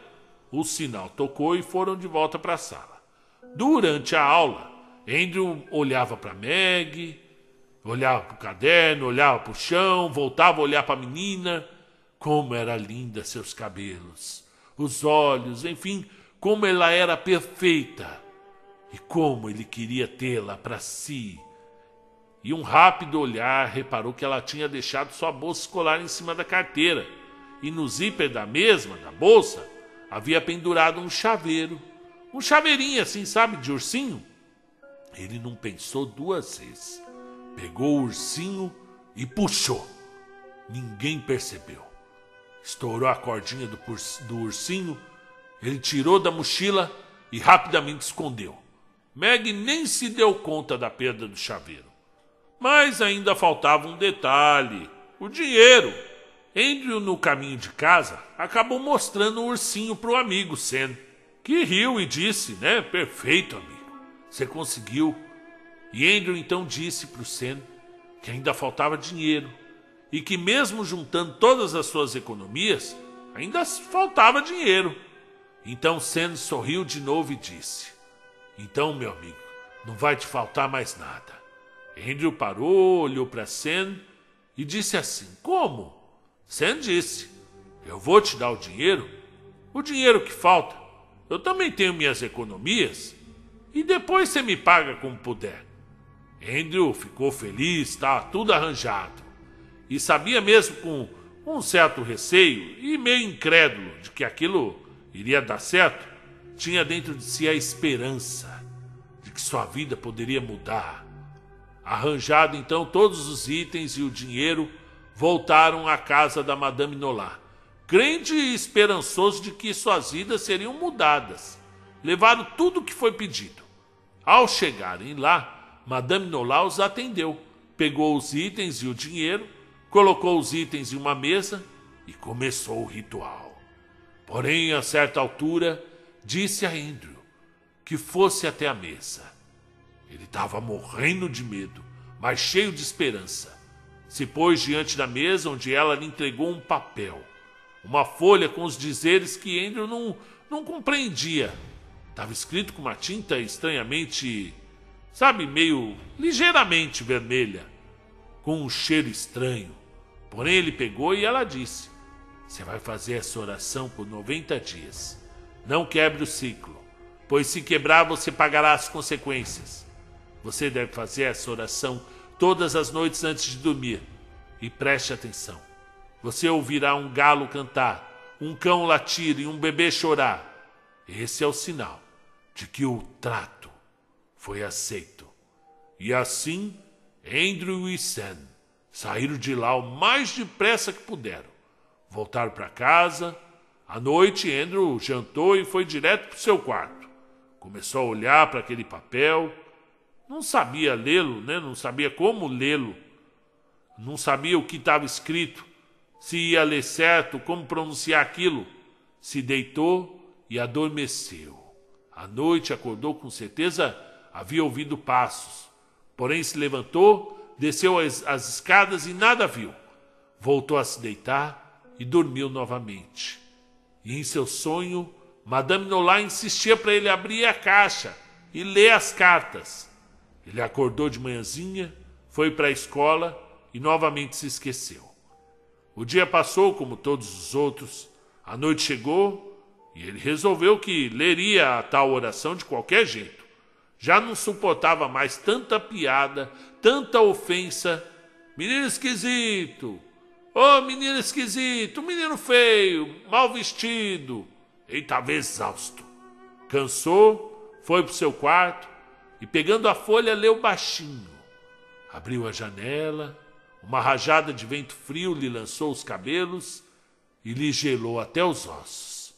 O sinal tocou e foram de volta para a sala. Durante a aula, Andrew olhava para Meg, olhava para o caderno, olhava para o chão, voltava a olhar para a menina. Como era linda seus cabelos, os olhos, enfim, como ela era perfeita. E como ele queria tê-la para si. E um rápido olhar reparou que ela tinha deixado sua bolsa escolar em cima da carteira. E no zíper da bolsa, havia pendurado um chaveiro. Um chaveirinho assim, sabe, de ursinho. Ele não pensou duas vezes. Pegou o ursinho e puxou. Ninguém percebeu. Estourou a cordinha do ursinho. Ele tirou da mochila e rapidamente escondeu. Meg nem se deu conta da perda do chaveiro. Mas ainda faltava um detalhe: o dinheiro. Andrew, no caminho de casa, acabou mostrando o ursinho para o amigo Sam, que riu e disse, perfeito, amigo, você conseguiu. E Andrew então disse para o Sam que ainda faltava dinheiro e que mesmo juntando todas as suas economias, ainda faltava dinheiro. Então Sam sorriu de novo e disse: então, meu amigo, não vai te faltar mais nada. Andrew parou, olhou para Sam e disse assim: como? Sam disse: eu vou te dar o dinheiro que falta. Eu também tenho minhas economias e depois você me paga como puder. Andrew ficou feliz, estava tudo arranjado e sabia mesmo com um certo receio e meio incrédulo de que aquilo iria dar certo, tinha dentro de si a esperança de que sua vida poderia mudar. Arranjado então todos os itens e o dinheiro, voltaram à casa da Madame Nolat, crente e esperançoso de que suas vidas seriam mudadas. levaram tudo o que foi pedido. Ao chegarem lá, Madame Nolau os atendeu, pegou os itens e o dinheiro, colocou os itens em uma mesa e começou o ritual. Porém, a certa altura, disse a Andrew que fosse até a mesa. Ele estava morrendo de medo, mas cheio de esperança. Se pôs diante da mesa, onde ela lhe entregou um papel, uma folha com os dizeres que Andrew não compreendia. Estava escrito com uma tinta estranhamente, meio ligeiramente vermelha, com um cheiro estranho. Porém, ele pegou e ela disse: você vai fazer essa oração por 90 dias. Não quebre o ciclo, pois se quebrar você pagará as consequências. Você deve fazer essa oração todas as noites antes de dormir. E preste atenção. Você ouvirá um galo cantar, um cão latir e um bebê chorar. Esse é o sinal de que o trato foi aceito. E assim, Andrew e Sam saíram de lá o mais depressa que puderam. Voltaram para casa. À noite, Andrew jantou e foi direto para o seu quarto. Começou a olhar para aquele papel. Não sabia lê-lo, Não sabia como lê-lo. Não sabia o que estava escrito, se ia ler certo, como pronunciar aquilo. Se deitou e adormeceu. À noite acordou, com certeza havia ouvido passos. Porém se levantou, desceu as escadas e nada viu. Voltou a se deitar e dormiu novamente. E em seu sonho, Madame Nolau insistia para ele abrir a caixa e ler as cartas. Ele acordou de manhãzinha, foi para a escola e novamente se esqueceu. O dia passou como todos os outros, a noite chegou e ele resolveu que leria a tal oração de qualquer jeito. Já não suportava mais tanta piada, tanta ofensa. Menino esquisito! Ô menino esquisito! Menino feio! Mal vestido! Ele estava exausto. Cansou, foi para o seu quarto e, pegando a folha, leu baixinho. Abriu a janela, uma rajada de vento frio lhe lançou os cabelos e lhe gelou até os ossos.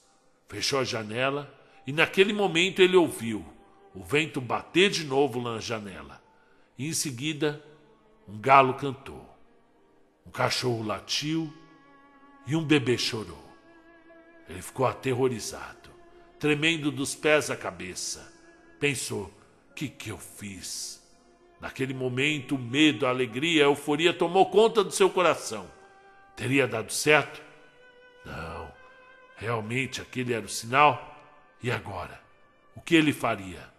Fechou a janela e naquele momento ele ouviu o vento bater de novo na janela. E em seguida, um galo cantou, um cachorro latiu e um bebê chorou. Ele ficou aterrorizado, tremendo dos pés à cabeça. Pensou: que eu fiz? Naquele momento, o medo, a alegria, a euforia tomou conta do seu coração. Teria dado certo? Não. Realmente aquele era o sinal? E agora? O que ele faria?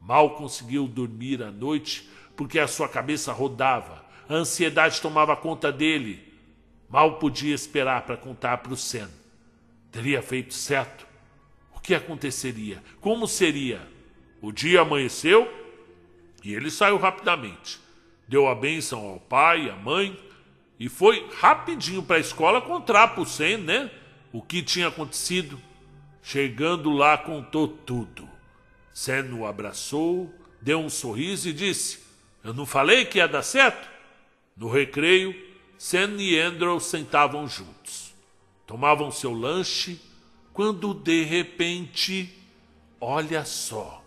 Mal conseguiu dormir à noite porque a sua cabeça rodava. A ansiedade tomava conta dele. Mal podia esperar para contar para o Sam. Teria feito certo? O que aconteceria? Como seria? O dia amanheceu e ele saiu rapidamente. Deu a bênção ao pai e à mãe e foi rapidinho para a escola contar para o Sam, o que tinha acontecido. Chegando lá, contou tudo. Sam o abraçou, deu um sorriso e disse: eu não falei que ia dar certo? No recreio, Sam e Andrew sentavam juntos. Tomavam seu lanche, quando de repente, olha só,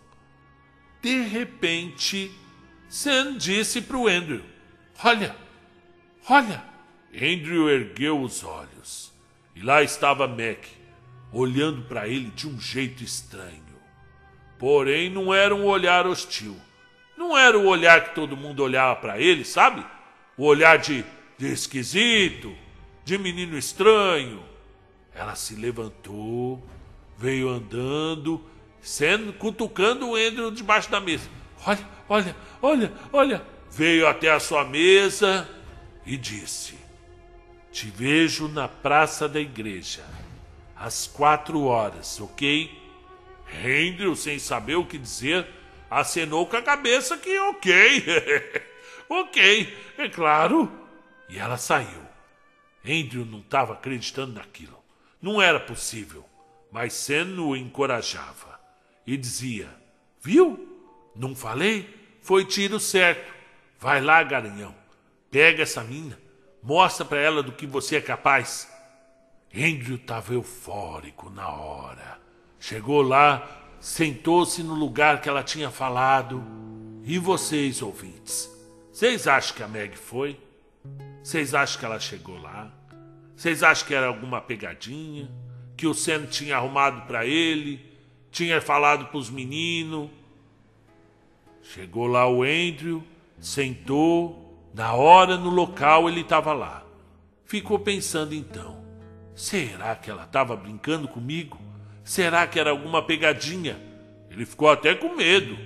de repente, Sam disse para o Andrew: olha. Andrew ergueu os olhos e lá estava Mac, olhando para ele de um jeito estranho. Porém, não era um olhar hostil. Não era o olhar que todo mundo olhava para ele, sabe? O olhar de esquisito, de menino estranho. Ela se levantou, veio andando, sendo cutucando o Andrew debaixo da mesa. Olha. Veio até a sua mesa e disse: te vejo na praça da igreja, às 4 horas, ok? Andrew, sem saber o que dizer, acenou com a cabeça que ok. Ok, é claro. E ela saiu. Andrew não estava acreditando naquilo. Não era possível. Mas Sam o encorajava e dizia: viu? Não falei? Foi tiro certo. Vai lá, garanhão. Pega essa mina. Mostra para ela do que você é capaz. Andrew estava eufórico na hora. Chegou lá, sentou-se no lugar que ela tinha falado. E vocês, ouvintes, vocês acham que a Meg foi? Vocês acham que ela chegou lá? Vocês acham que era alguma pegadinha? Que o Sam tinha arrumado para ele? Tinha falado para os meninos? Chegou lá o Andrew, sentou, na hora, no local, ele estava lá. Ficou pensando então, será que ela estava brincando comigo? Será que era alguma pegadinha? Ele ficou até com medo.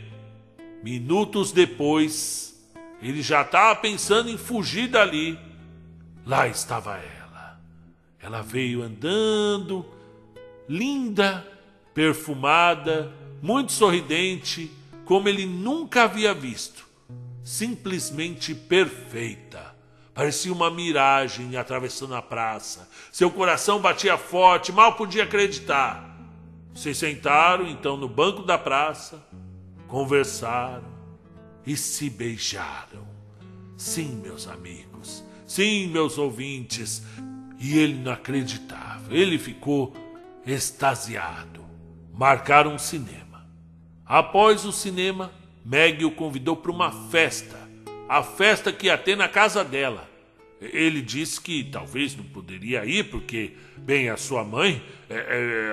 Minutos depois, ele já estava pensando em fugir dali. Lá estava ela. Ela veio andando, linda, perfumada, muito sorridente, como ele nunca havia visto. Simplesmente perfeita. Parecia uma miragem atravessando a praça. Seu coração batia forte, mal podia acreditar. Se sentaram então no banco da praça, conversaram e se beijaram. Sim, meus amigos, sim, meus ouvintes. E ele não acreditava, ele ficou extasiado. Marcaram um cinema. Após o cinema, Meg o convidou para uma festa. A festa que ia ter na casa dela. Ele disse que talvez não poderia ir porque, bem, a sua mãe,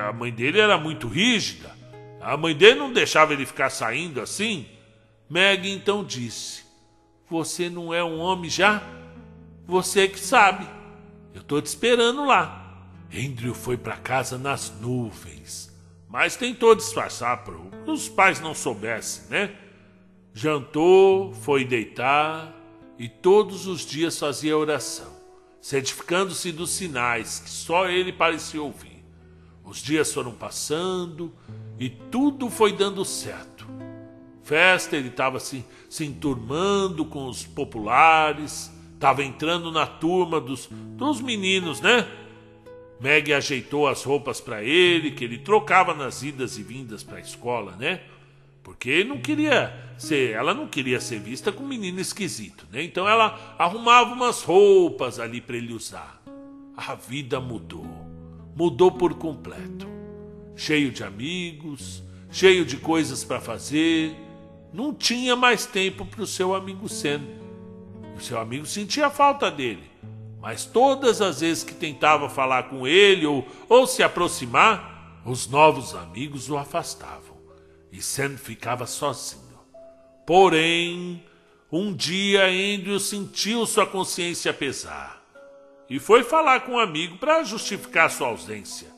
a mãe dele era muito rígida. A mãe dele não deixava ele ficar saindo assim. Meg então disse: você não é um homem já? Você que sabe. Eu tô te esperando lá. Andrew foi para casa nas nuvens, mas tentou disfarçar para os pais não soubessem, né? Jantou, foi deitar e todos os dias fazia oração, certificando-se dos sinais que só ele parecia ouvir. Os dias foram passando e tudo foi dando certo. Festa, ele estava se enturmando com os populares, estava entrando na turma dos meninos, né? Meg ajeitou as roupas para ele, que ele trocava nas idas e vindas para a escola, né? Porque ela não queria ser vista com um menino esquisito, né? Então ela arrumava umas roupas ali para ele usar. A vida mudou por completo. Cheio de amigos, cheio de coisas para fazer, não tinha mais tempo para o seu amigo Sam. O seu amigo sentia falta dele, mas todas as vezes que tentava falar com ele ou se aproximar, os novos amigos o afastavam. E Sam ficava sozinho. Porém, um dia Andrew sentiu sua consciência pesar e foi falar com um amigo para justificar sua ausência.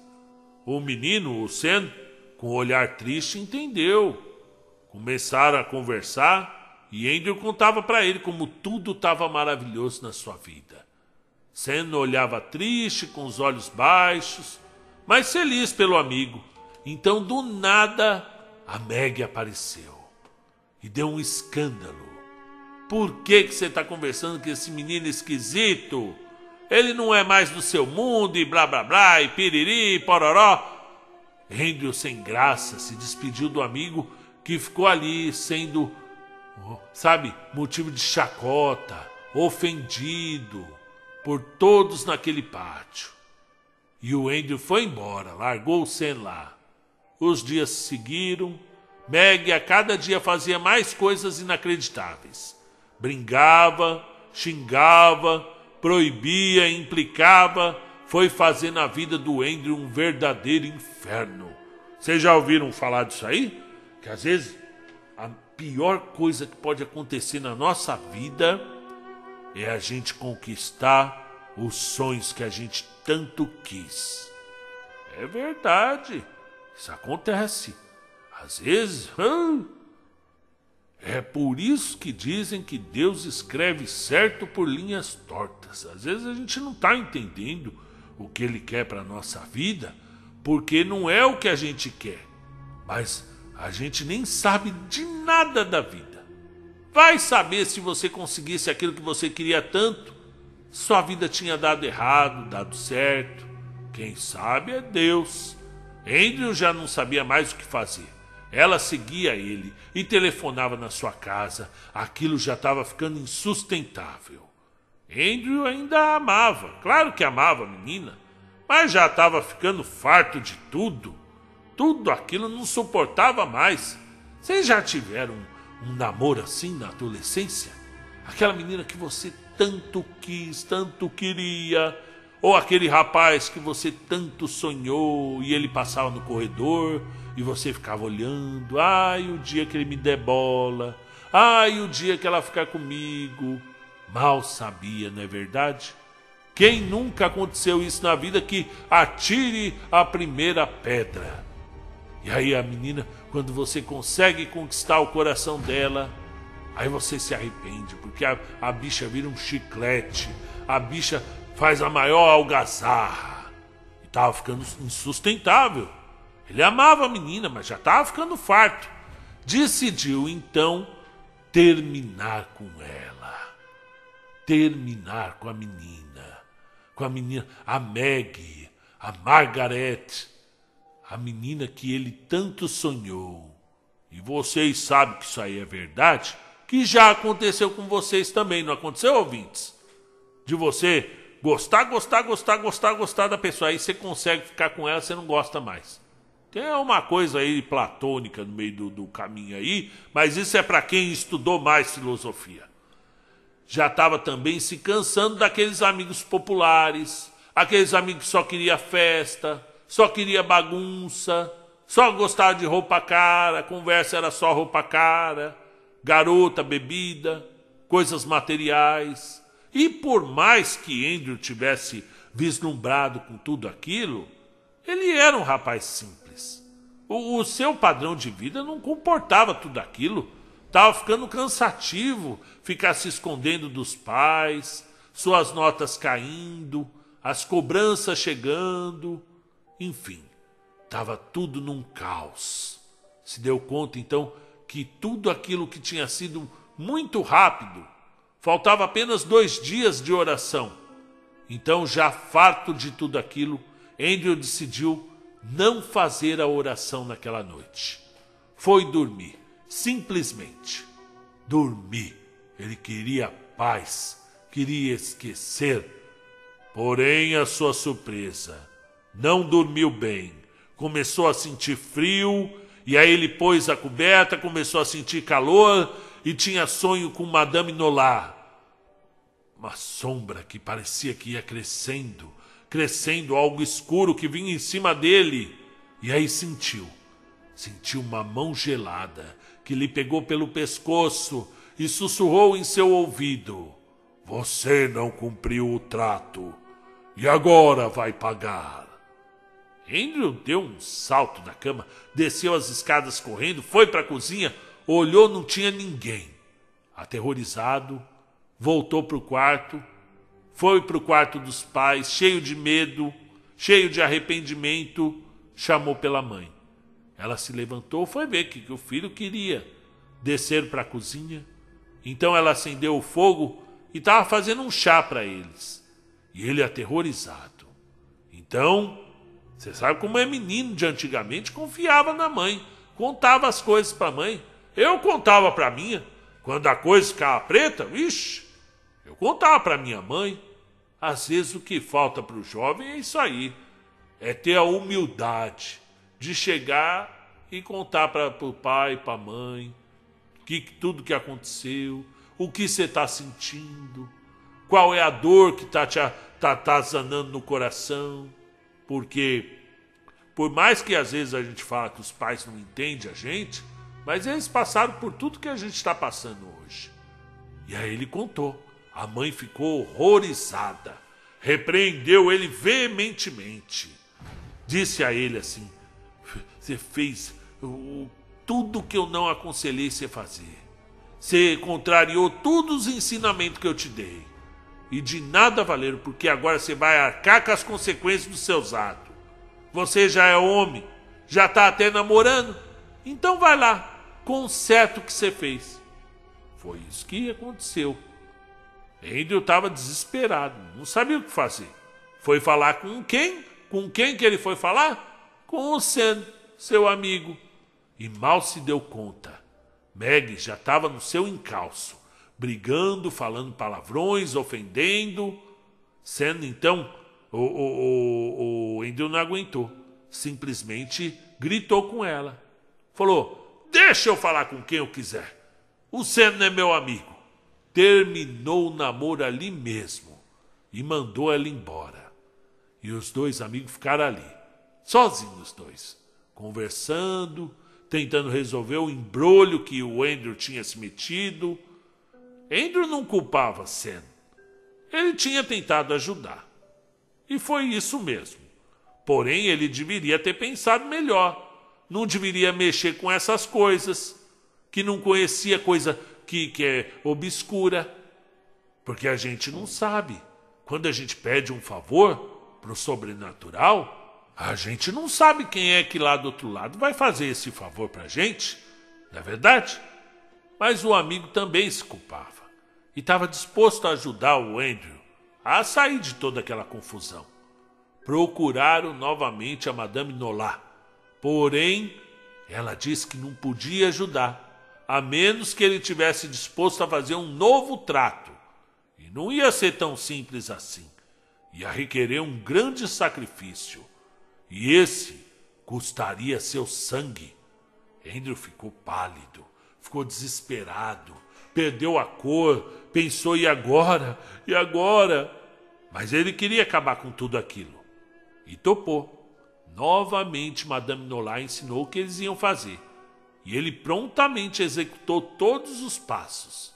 O menino, o Sam, com um olhar triste, entendeu. Começaram a conversar e Andrew contava para ele como tudo estava maravilhoso na sua vida. Sam olhava triste, com os olhos baixos, mas feliz pelo amigo. Então, do nada, a Meg apareceu e deu um escândalo. Por que você está conversando com esse menino esquisito? Ele não é mais do seu mundo e blá blá blá e piriri e pororó. Andrew, sem graça, se despediu do amigo que ficou ali sendo, motivo de chacota, ofendido por todos naquele pátio. E o Andrew foi embora, largou o Sam lá. Os dias seguiram. Meg a cada dia fazia mais coisas inacreditáveis. Brincava, xingava, proibia, implicava. Foi fazer na vida do Andrew um verdadeiro inferno. Vocês já ouviram falar disso aí? Que às vezes a pior coisa que pode acontecer na nossa vida é a gente conquistar os sonhos que a gente tanto quis. É verdade. Isso acontece. Às vezes, é por isso que dizem que Deus escreve certo por linhas tortas. Às vezes a gente não está entendendo o que Ele quer para a nossa vida, porque não é o que a gente quer. Mas a gente nem sabe de nada da vida. Vai saber se você conseguisse aquilo que você queria tanto, sua vida tinha dado errado, dado certo. Quem sabe é Deus. Andrew já não sabia mais o que fazer. Ela seguia ele e telefonava na sua casa. Aquilo já estava ficando insustentável. Andrew ainda a amava. Claro que amava a menina, mas já estava ficando farto de tudo. tudo aquilo, não suportava mais. Vocês já tiveram um namoro assim na adolescência? Aquela menina que você tanto quis, tanto queria, ou aquele rapaz que você tanto sonhou e ele passava no corredor e você ficava olhando, ai, o dia que ele me der bola, ai, o dia que ela ficar comigo. Mal sabia, não é verdade? Quem nunca aconteceu isso na vida, que atire a primeira pedra. E aí a menina, quando você consegue conquistar o coração dela, aí você se arrepende, porque a bicha vira um chiclete, a bicha faz a maior algazarra. E tava ficando insustentável. Ele amava a menina, mas já tava ficando farto. Decidiu então terminar com ela. Terminar com a menina, a Maggie, a Margaret, a menina que ele tanto sonhou. E vocês sabem que isso aí é verdade, que já aconteceu com vocês também, não aconteceu, ouvintes? De você gostar da pessoa, aí você consegue ficar com ela, você não gosta mais. Tem uma coisa aí platônica no meio do caminho aí, mas isso é para quem estudou mais filosofia. Já estava também se cansando daqueles amigos populares, aqueles amigos que só queria festa, só queria bagunça, só gostava de roupa cara, a conversa era só roupa cara, garota, bebida, coisas materiais. E por mais que Andrew tivesse vislumbrado com tudo aquilo, ele era um rapaz simples. O seu padrão de vida não comportava tudo aquilo. Estava ficando cansativo ficar se escondendo dos pais, suas notas caindo, as cobranças chegando, enfim, estava tudo num caos. Se deu conta então que tudo aquilo que tinha sido muito rápido, faltava apenas 2 dias de oração. Então, já farto de tudo aquilo, Andrew decidiu não fazer a oração naquela noite. Foi dormir. Simplesmente dormir. Ele queria paz, queria esquecer. Porém, a sua surpresa, não dormiu bem. Começou a sentir frio, e aí ele pôs a coberta, começou a sentir calor e tinha sonho com Madame Nolat. Uma sombra que parecia que ia crescendo, algo escuro que vinha em cima dele. E aí sentiu uma mão gelada que lhe pegou pelo pescoço e sussurrou em seu ouvido: "Você não cumpriu o trato e agora vai pagar." Andrew deu um salto da cama, desceu as escadas correndo, foi para a cozinha, olhou, não tinha ninguém. Aterrorizado, voltou para o quarto, foi para o quarto dos pais, cheio de medo, cheio de arrependimento, chamou pela mãe. Ela se levantou, foi ver o que o filho queria. Descer para a cozinha. Então ela acendeu o fogo e estava fazendo um chá para eles. E ele aterrorizado. Então, você sabe como é menino de antigamente, confiava na mãe. Contava as coisas para a mãe. Eu contava para a minha. Quando a coisa ficava preta, vixe, eu contava para minha mãe. Às vezes o que falta para o jovem é isso aí. É ter a humildade de chegar e contar para o pai, para a mãe, tudo que aconteceu, o que você está sentindo, qual é a dor que está atazanando no coração. Porque, por mais que às vezes a gente fala que os pais não entendem a gente, mas eles passaram por tudo que a gente está passando hoje. E aí ele contou. A mãe ficou horrorizada, repreendeu ele veementemente. Disse a ele assim: "Você fez tudo que eu não aconselhei você fazer. Você contrariou todos os ensinamentos que eu te dei. E de nada valeram, porque agora você vai arcar com as consequências dos seus atos. Você já é homem, já está até namorando. Então vai lá, conserta o que você fez." Foi isso que aconteceu. Andrew estava desesperado, não sabia o que fazer. Foi falar com quem? Com quem que ele foi falar? Com o Sam, seu amigo. E mal se deu conta. Maggie já estava no seu encalço, brigando, falando palavrões, ofendendo. Sam, então, o Andrew não aguentou. Simplesmente gritou com ela. Falou: deixa eu falar com quem eu quiser. Você não é meu amigo. Terminou o namoro ali mesmo e mandou ela embora. E os dois amigos ficaram ali, sozinhos os dois, conversando, tentando resolver o embrolho que o Andrew tinha se metido. Andrew não culpava Sam. Ele tinha tentado ajudar. E foi isso mesmo. Porém, ele deveria ter pensado melhor. Não deveria mexer com essas coisas, que não conhecia coisa que é obscura. Porque a gente não sabe. Quando a gente pede um favor pro sobrenatural, a gente não sabe quem é que lá do outro lado vai fazer esse favor pra gente. Não é verdade? Mas o amigo também se culpava. E estava disposto a ajudar o Andrew a sair de toda aquela confusão. Procuraram novamente a Madame Nolat. Porém, ela disse que não podia ajudar, a menos que ele tivesse disposto a fazer um novo trato. E não ia ser tão simples assim. Ia requerer um grande sacrifício. E esse custaria seu sangue. Andrew ficou pálido, ficou desesperado, perdeu a cor, pensou: e agora? E agora? Mas ele queria acabar com tudo aquilo. E topou. Novamente Madame Nolat ensinou o que eles iam fazer. E ele prontamente executou todos os passos.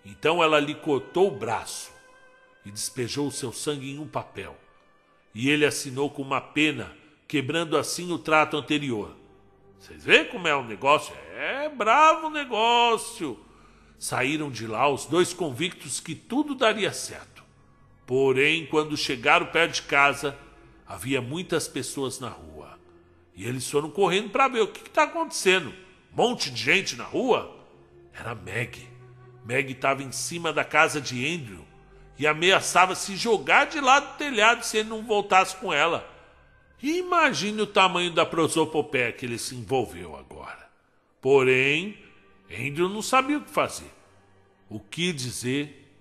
Então ela lhe cortou o braço e despejou o seu sangue em um papel. E ele assinou com uma pena, quebrando assim o trato anterior. Vocês veem como é o negócio? É bravo o negócio. Saíram de lá os dois convictos que tudo daria certo. Porém, quando chegaram perto de casa, havia muitas pessoas na rua. E eles foram correndo para ver o que está acontecendo. Um monte de gente na rua. Era Meg. Meg estava em cima da casa de Andrew e ameaçava se jogar de lá do telhado se ele não voltasse com ela. E imagine o tamanho da prosopopeia que ele se envolveu agora. Porém, Andrew não sabia o que fazer. O que dizer,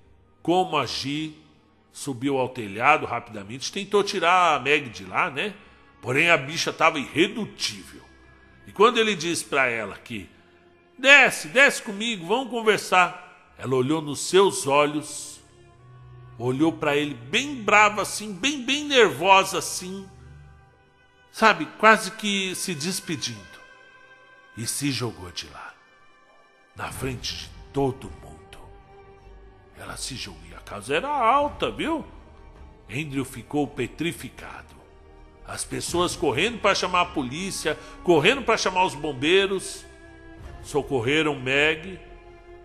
como agir. Subiu ao telhado rapidamente, tentou tirar a Meg de lá, né? Porém a bicha estava irredutível. E quando ele disse para ela que desce comigo, vamos conversar, ela olhou nos seus olhos, olhou para ele bem brava assim, bem nervosa assim, sabe, quase que se despedindo, e se jogou de lá, na frente de todo mundo. Ela se jogou e a casa era alta, viu? Andrew ficou petrificado. As pessoas correndo para chamar a polícia, correndo para chamar os bombeiros. Socorreram Meg.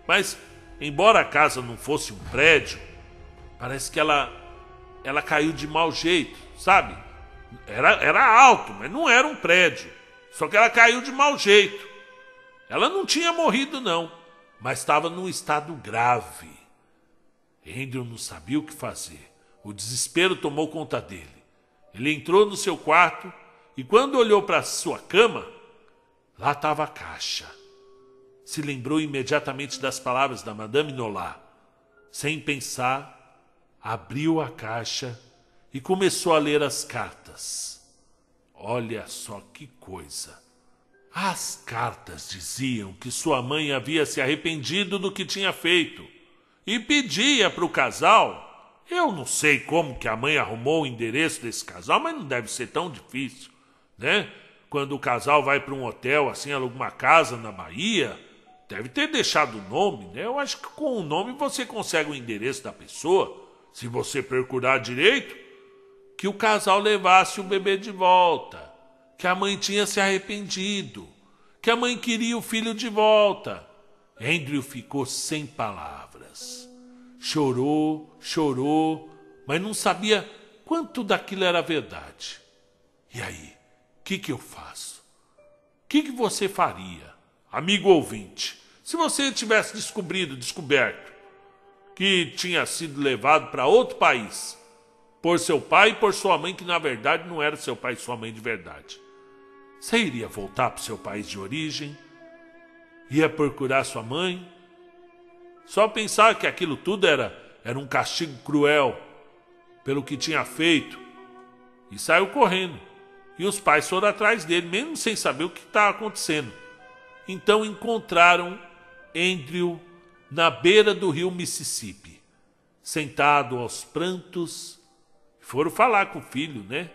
Mas, embora a casa não fosse um prédio, parece que ela caiu de mau jeito, sabe? Era alto, mas não era um prédio. Só que ela caiu de mau jeito. Ela não tinha morrido, não, mas estava num estado grave. Andrew não sabia o que fazer. O desespero tomou conta dele. Ele entrou no seu quarto e quando olhou para sua cama, lá estava a caixa. Se lembrou imediatamente das palavras da Madame Nolat. Sem pensar, abriu a caixa e começou a ler as cartas. Olha só que coisa. As cartas diziam que sua mãe havia se arrependido do que tinha feito e pedia para o casal. Eu não sei como que a mãe arrumou o endereço desse casal, mas não deve ser tão difícil, né? Quando o casal vai para um hotel, assim, alguma casa na Bahia, deve ter deixado o nome, né? Eu acho que com o nome você consegue o endereço da pessoa, se você procurar direito, que o casal levasse o bebê de volta, que a mãe tinha se arrependido, que a mãe queria o filho de volta. Andrew ficou sem palavras. Chorou, mas não sabia quanto daquilo era verdade. E aí, o que eu faço? O que você faria, amigo ouvinte, se você tivesse descoberto que tinha sido levado para outro país por seu pai e por sua mãe, que na verdade não era seu pai e sua mãe de verdade? Você iria voltar para o seu país de origem? Ia procurar sua mãe? Só pensar que aquilo tudo era um castigo cruel pelo que tinha feito. E saiu correndo. E os pais foram atrás dele, mesmo sem saber o que estava acontecendo. Então encontraram Andrew na beira do rio Mississippi, sentado aos prantos. Foram falar com o filho, né?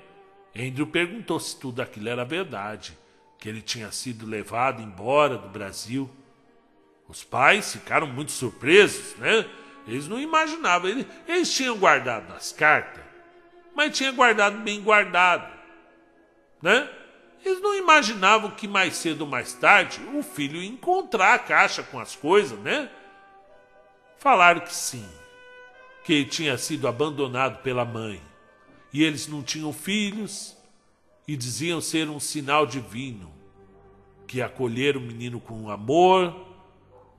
Andrew perguntou se tudo aquilo era verdade, que ele tinha sido levado embora do Brasil. Os pais ficaram muito surpresos, né? Eles não imaginavam. Eles tinham guardado as cartas, mas tinham guardado bem guardado, né? Eles não imaginavam que mais cedo ou mais tarde o filho ia encontrar a caixa com as coisas, né? Falaram que sim, que ele tinha sido abandonado pela mãe e eles não tinham filhos e diziam ser um sinal divino, que acolheram o menino com amor,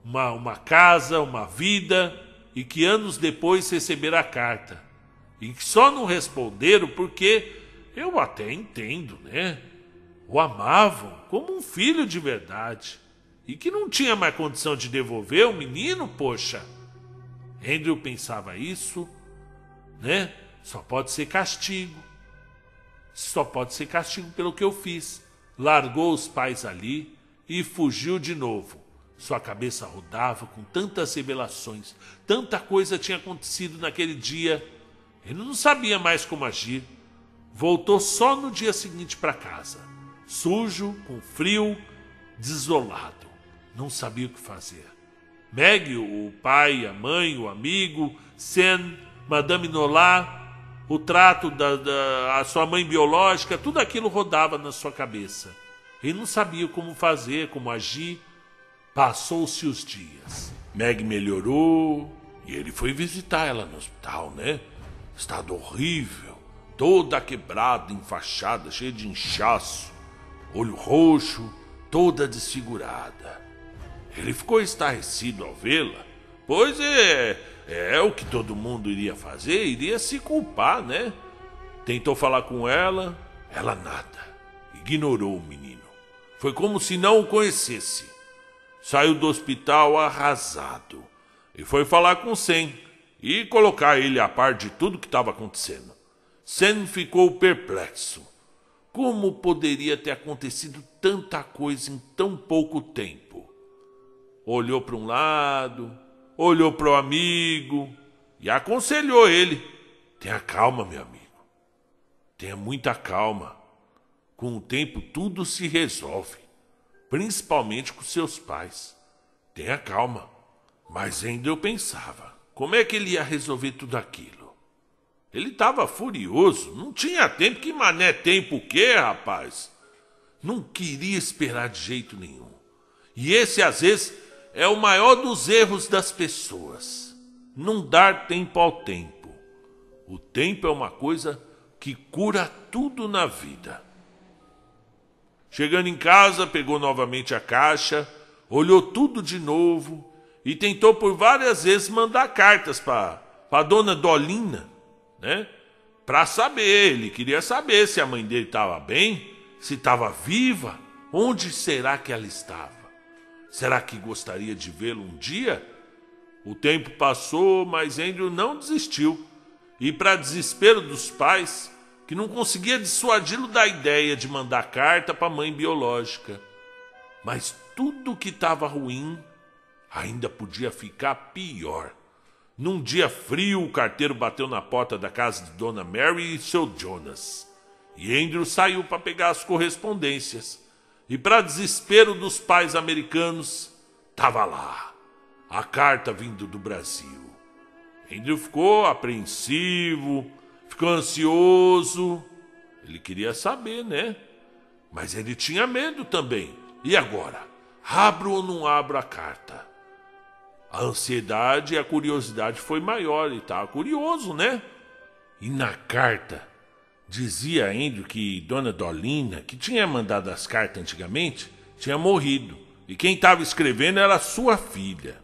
uma casa, uma vida, e que anos depois receberam a carta. E que só não responderam porque, eu até entendo, né? O amavam como um filho de verdade. E que não tinha mais condição de devolver o menino, poxa. Andrew pensava isso, né? Só pode ser castigo. Só pode ser castigo pelo que eu fiz. Largou os pais ali e fugiu de novo. Sua cabeça rodava com tantas revelações. Tanta coisa tinha acontecido naquele dia. Ele não sabia mais como agir. Voltou só no dia seguinte para casa. Sujo, com frio, desolado. Não sabia o que fazer. Meg, o pai, a mãe, o amigo, Sam, Madame Nolat, o trato da sua mãe biológica, tudo aquilo rodava na sua cabeça. Ele não sabia como fazer, como agir. Passou-se os dias. Meg melhorou e ele foi visitar ela no hospital, né? Estado horrível, toda quebrada, enfaixada, cheia de inchaço, olho roxo, toda desfigurada. Ele ficou estarrecido ao vê-la, pois é o que todo mundo iria fazer, iria se culpar, né? Tentou falar com ela nada. Ignorou o menino. Foi como se não o conhecesse. Saiu do hospital arrasado e foi falar com Sam e colocar ele a par de tudo que estava acontecendo. Sam ficou perplexo. Como poderia ter acontecido tanta coisa em tão pouco tempo? Olhou para um lado, olhou para o amigo e aconselhou ele. Tenha calma, meu amigo. Tenha muita calma. Com o tempo tudo se resolve, principalmente com seus pais. Tenha calma. Mas ainda eu pensava, como é que ele ia resolver tudo aquilo? Ele estava furioso, não tinha tempo. Que mané tempo o quê, rapaz? Não queria esperar de jeito nenhum. E esse, às vezes, é o maior dos erros das pessoas. Não dar tempo ao tempo. O tempo é uma coisa que cura tudo na vida. Chegando em casa, pegou novamente a caixa, olhou tudo de novo e tentou por várias vezes mandar cartas para a dona Dolina, né? Para saber, ele queria saber se a mãe dele estava bem, se estava viva, onde será que ela estava? Será que gostaria de vê-lo um dia? O tempo passou, mas Andrew não desistiu. E para desespero dos pais, que não conseguia dissuadi-lo da ideia de mandar carta para a mãe biológica. Mas tudo que estava ruim ainda podia ficar pior. Num dia frio, o carteiro bateu na porta da casa de Dona Mary e seu Jonas. E Andrew saiu para pegar as correspondências. E para desespero dos pais americanos, estava lá a carta vindo do Brasil. Andrew ficou apreensivo, ficou ansioso. Ele queria saber, né? Mas ele tinha medo também. E agora? Abro ou não abro a carta? A ansiedade e a curiosidade foi maior. Ele estava curioso, né? E na carta dizia Andrew que Dona Dolina, que tinha mandado as cartas antigamente, tinha morrido. E quem estava escrevendo era sua filha.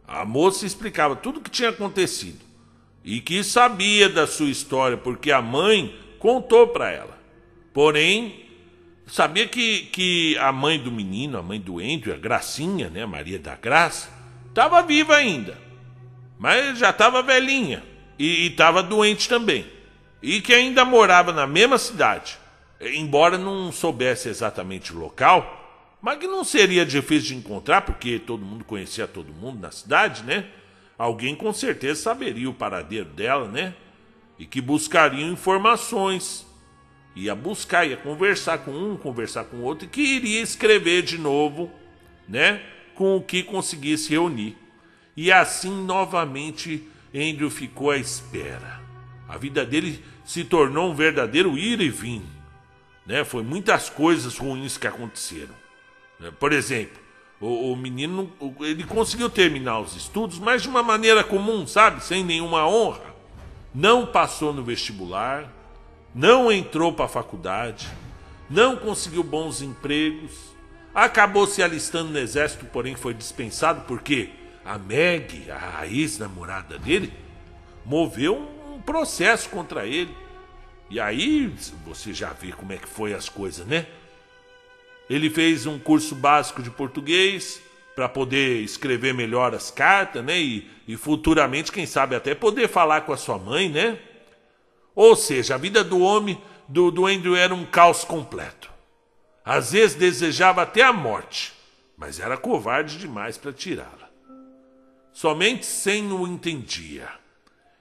A moça explicava tudo o que tinha acontecido. E que sabia da sua história, porque a mãe contou para ela. Porém, sabia que a mãe do menino, a mãe do Andrew, a Gracinha, né, Maria da Graça, estava viva ainda. Mas já estava velhinha. E estava doente também. E que ainda morava na mesma cidade. embora não soubesse exatamente o local, mas que não seria difícil de encontrar, porque todo mundo conhecia todo mundo na cidade, né? Alguém com certeza saberia o paradeiro dela, né? E que buscariam informações. Ia buscar, ia conversar com um, conversar com o outro, e que iria escrever de novo, né? Com o que conseguisse reunir. E assim, novamente, Andrew ficou à espera. A vida dele se tornou um verdadeiro ir e vir, né? Foi muitas coisas ruins que aconteceram. Por exemplo, o menino, ele conseguiu terminar os estudos, mas de uma maneira comum, sabe? Sem nenhuma honra. Não passou no vestibular, não entrou para a faculdade, não conseguiu bons empregos, acabou se alistando no exército, porém foi dispensado porque a Meg, a ex-namorada dele, moveu um processo contra ele. E aí você já vê como é que foi as coisas, né? Ele fez um curso básico de português para poder escrever melhor as cartas, né? E futuramente, quem sabe, até poder falar com a sua mãe, né? Ou seja, a vida do homem, do Andrew, era um caos completo. Às vezes desejava até a morte, mas era covarde demais para tirá-la. Somente Sam o entendia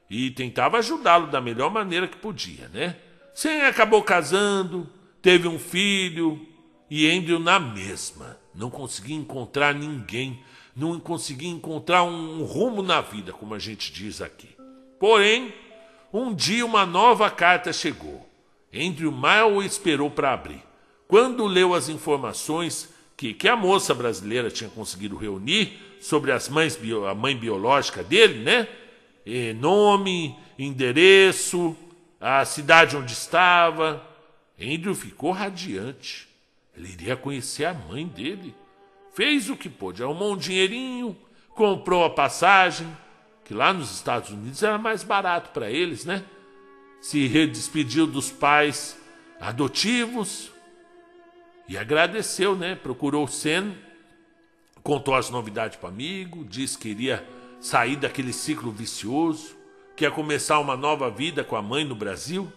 e tentava ajudá-lo da melhor maneira que podia, né? Sam acabou casando, teve um filho, e Andrew na mesma. Não conseguia encontrar ninguém, não conseguia encontrar um rumo na vida, como a gente diz aqui. Porém, um dia uma nova carta chegou. Andrew mal esperou para abrir. Quando leu as informações que a moça brasileira tinha conseguido reunir sobre a mãe biológica dele, né? Nome, endereço, a cidade onde estava, Andrew ficou radiante. Ele iria conhecer a mãe dele. Fez o que pôde, arrumou um dinheirinho, comprou a passagem, que lá nos Estados Unidos era mais barato para eles, né? Se despediu dos pais adotivos e agradeceu, né? Procurou o Sam, contou as novidades para o amigo, disse que iria sair daquele ciclo vicioso, que ia começar uma nova vida com a mãe no Brasil.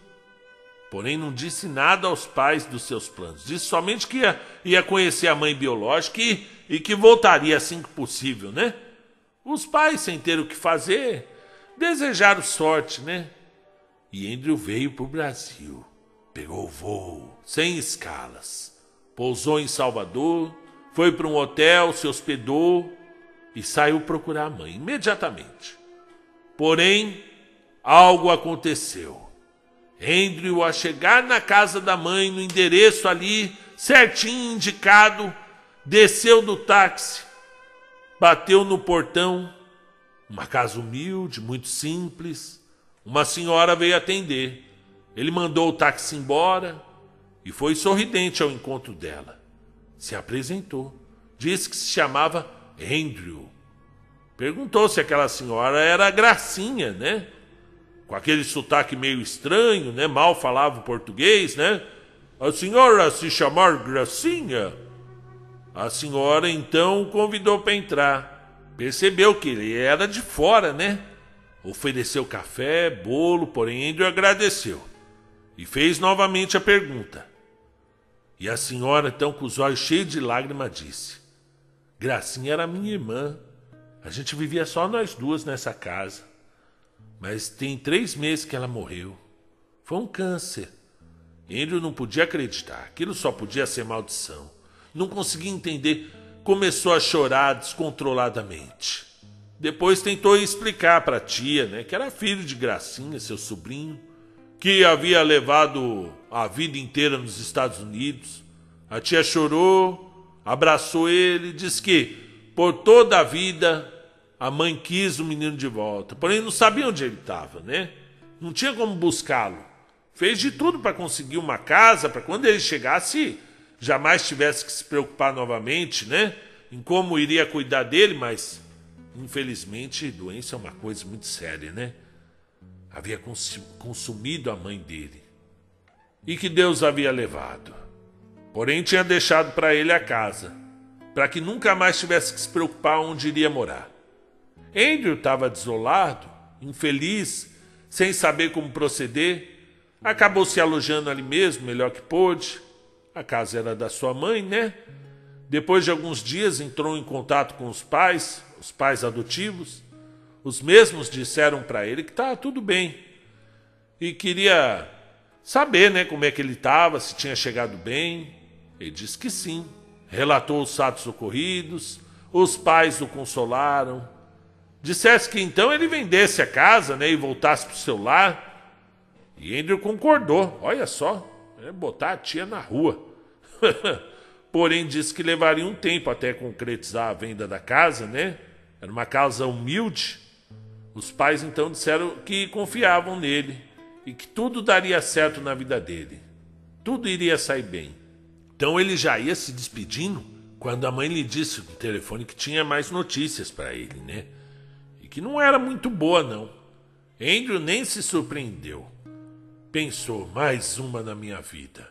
Porém, não disse nada aos pais dos seus planos. Disse somente que ia conhecer a mãe biológica e que voltaria assim que possível, né? Os pais, sem ter o que fazer, desejaram sorte, né? E Andrew veio para o Brasil. Pegou o voo, sem escalas. Pousou em Salvador, foi para um hotel, se hospedou e saiu procurar a mãe imediatamente. Porém, algo aconteceu. Andrew, ao chegar na casa da mãe, no endereço ali, certinho indicado, desceu do táxi, bateu no portão, uma casa humilde, muito simples. Uma senhora veio atender. Ele mandou o táxi embora e foi sorridente ao encontro dela. Se apresentou, disse que se chamava Andrew. Perguntou se aquela senhora era Gracinha, né? Com aquele sotaque meio estranho, né? Mal falava o português, né? A senhora se chamar Gracinha? A senhora então o convidou para entrar. Percebeu que ele era de fora, né? Ofereceu café, bolo, porém Andrew agradeceu. E fez novamente a pergunta. E a senhora, então, com os olhos cheios de lágrimas, disse: Gracinha era minha irmã. A gente vivia só nós duas nessa casa. Mas tem 3 meses que ela morreu. Foi um câncer. Andrew não podia acreditar. Aquilo só podia ser maldição. Não conseguia entender. Começou a chorar descontroladamente. Depois tentou explicar para a tia, né, que era filho de Gracinha, seu sobrinho, que havia levado a vida inteira nos Estados Unidos. A tia chorou, abraçou ele, disse que por toda a vida a mãe quis o menino de volta, porém não sabia onde ele estava, né? Não tinha como buscá-lo. Fez de tudo para conseguir uma casa, para quando ele chegasse, jamais tivesse que se preocupar novamente, né? Em como iria cuidar dele, mas infelizmente doença é uma coisa muito séria, né? Havia consumido a mãe dele e que Deus havia levado. Porém tinha deixado para ele a casa, para que nunca mais tivesse que se preocupar onde iria morar. Andrew estava desolado, infeliz, sem saber como proceder. Acabou se alojando ali mesmo, melhor que pôde. A casa era da sua mãe, né? Depois de alguns dias entrou em contato com os pais adotivos. Os mesmos disseram para ele que estava tudo bem. E queria saber, né, como é que ele estava, se tinha chegado bem. Ele disse que sim. Relatou os fatos ocorridos. Os pais o consolaram. Dissesse que então ele vendesse a casa, né, e voltasse para o seu lar. E Andrew concordou. Olha só, botar a tia na rua. Porém, disse que levaria um tempo até concretizar a venda da casa, né? Era uma casa humilde. Os pais então disseram que confiavam nele e que tudo daria certo na vida dele. Tudo iria sair bem. Então ele já ia se despedindo quando a mãe lhe disse no telefone que tinha mais notícias para ele, né? E que não era muito boa, não. Andrew nem se surpreendeu. Pensou, mais uma na minha vida.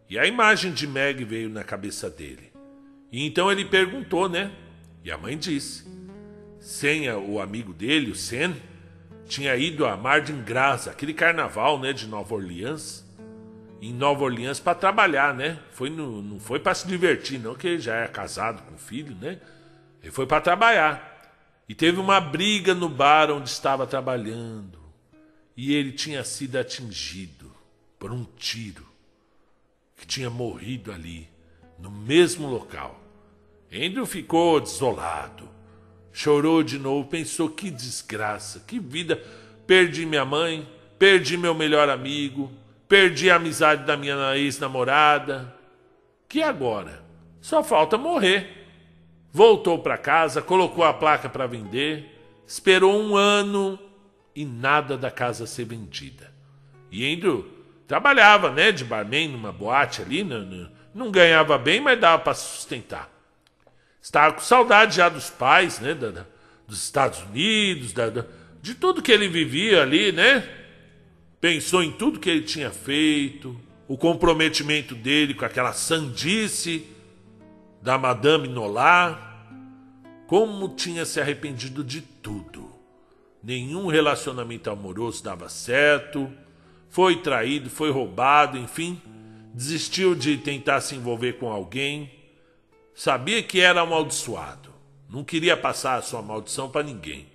E a imagem de Meg veio na cabeça dele. E então ele perguntou, né? E a mãe disse. Senha, o amigo dele, o Sen, tinha ido a Mardi Gras, aquele carnaval, né, de Nova Orleans. Em Nova Orleans para trabalhar, né? Não foi para se divertir, não, que ele já é casado com filho, né? Ele foi para trabalhar. E teve uma briga no bar onde estava trabalhando. E ele tinha sido atingido por um tiro. Que tinha morrido ali, no mesmo local. Andrew ficou desolado. Chorou de novo, pensou, que desgraça, que vida. Perdi minha mãe, perdi meu melhor amigo, perdi a amizade da minha ex-namorada. Que agora? Só falta morrer. Voltou para casa, colocou a placa para vender, esperou 1 ano e nada da casa ser vendida. E Andrew trabalhava, né, de barman numa boate ali, não ganhava bem, mas dava para sustentar. Estava com saudade já dos pais, né, dos Estados Unidos, de tudo que ele vivia ali, né? Pensou em tudo que ele tinha feito, o comprometimento dele com aquela sandice da Madame Nolat, como tinha se arrependido de tudo. Nenhum relacionamento amoroso dava certo. Foi traído, foi roubado, enfim, desistiu de tentar se envolver com alguém. Sabia que era amaldiçoado. Não queria passar a sua maldição para ninguém.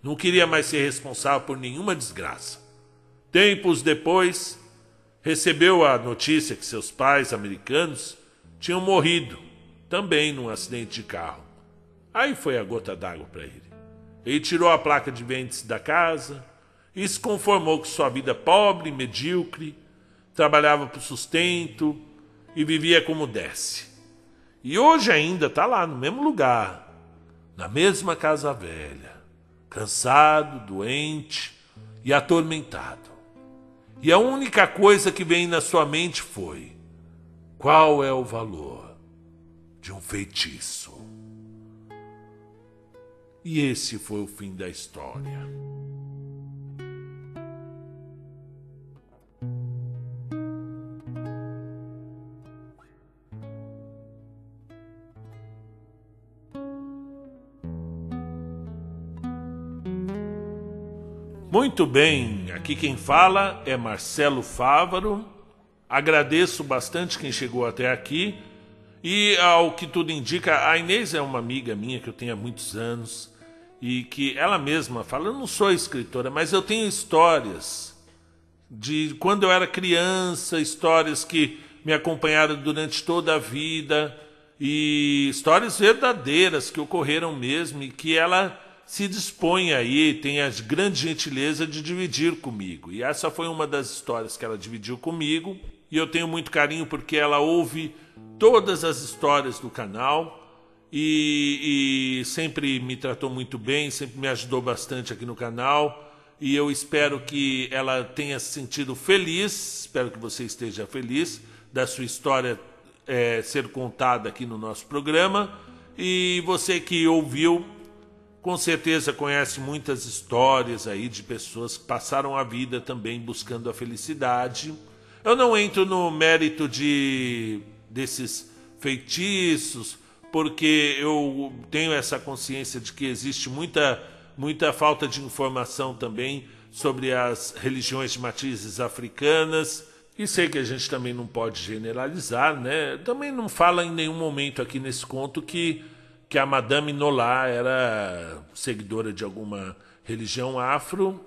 Não queria mais ser responsável por nenhuma desgraça. Tempos depois, recebeu a notícia que seus pais americanos tinham morrido, também num acidente de carro. Aí foi a gota d'água para ele. Ele tirou a placa de vendas da casa e se conformou com sua vida pobre, medíocre, trabalhava por sustento e vivia como desce. E hoje ainda está lá no mesmo lugar, na mesma casa velha, cansado, doente e atormentado. E a única coisa que veio na sua mente foi: qual é o valor de um feitiço? E esse foi o fim da história. Muito bem, aqui quem fala é Marcelo Fávaro. Agradeço bastante quem chegou até aqui. E ao que tudo indica, a Inês é uma amiga minha que eu tenho há muitos anos e que ela mesma fala, eu não sou escritora, mas eu tenho histórias de quando eu era criança, histórias que me acompanharam durante toda a vida e histórias verdadeiras que ocorreram mesmo e que ela se dispõe aí, tem a grande gentileza de dividir comigo. E essa foi uma das histórias que ela dividiu comigo. E eu tenho muito carinho porque ela ouve todas as histórias do canal e sempre me tratou muito bem, sempre me ajudou bastante aqui no canal. E eu espero que ela tenha se sentido feliz, espero que você esteja feliz da sua história ser contada aqui no nosso programa. E você que ouviu, com certeza conhece muitas histórias aí de pessoas que passaram a vida também buscando a felicidade. Eu não entro no mérito desses feitiços, porque eu tenho essa consciência de que existe muita falta de informação também sobre as religiões de matrizes africanas. E sei que a gente também não pode generalizar, né? Também não fala em nenhum momento aqui nesse conto que a Madame Nolá era seguidora de alguma religião afro,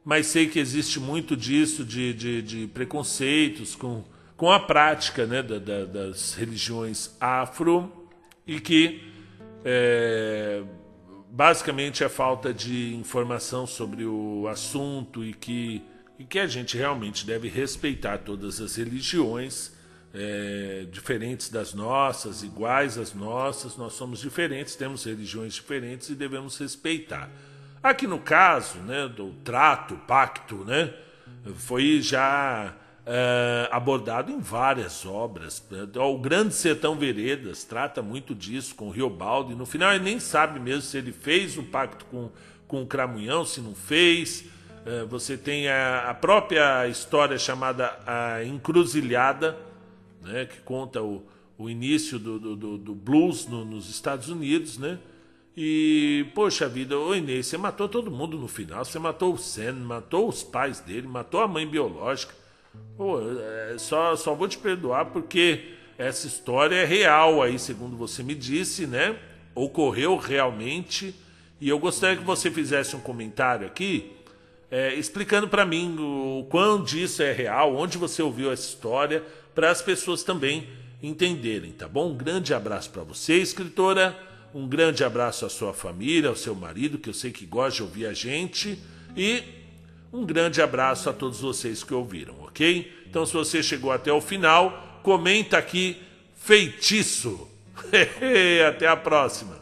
mas sei que existe muito disso, de preconceitos com a prática, né, das religiões afro, e que basicamente é falta de informação sobre o assunto e que a gente realmente deve respeitar todas as religiões, diferentes das nossas, iguais às nossas. Nós somos diferentes, temos religiões diferentes e devemos respeitar. Aqui no caso, né, do trato, pacto, né, foi já abordado em várias obras. O Grande Sertão Veredas trata muito disso com o Riobaldo, e no final ele nem sabe mesmo se ele fez um pacto com o Cramunhão, se não fez. Você tem a própria história chamada A Encruzilhada, né, que conta o início do blues nos Estados Unidos, né? E, poxa vida, ô Inês, você matou todo mundo no final. Você matou o Sen, matou os pais dele, matou a mãe biológica. Pô, só vou te perdoar porque essa história é real aí, segundo você me disse, né? Ocorreu realmente. E eu gostaria que você fizesse um comentário aqui, explicando para mim o quão disso é real, onde você ouviu essa história, para as pessoas também entenderem, tá bom? Um grande abraço para você, escritora. Um grande abraço à sua família, ao seu marido, que eu sei que gosta de ouvir a gente. E um grande abraço a todos vocês que ouviram, ok? Então, se você chegou até o final, comenta aqui, feitiço. Até a próxima.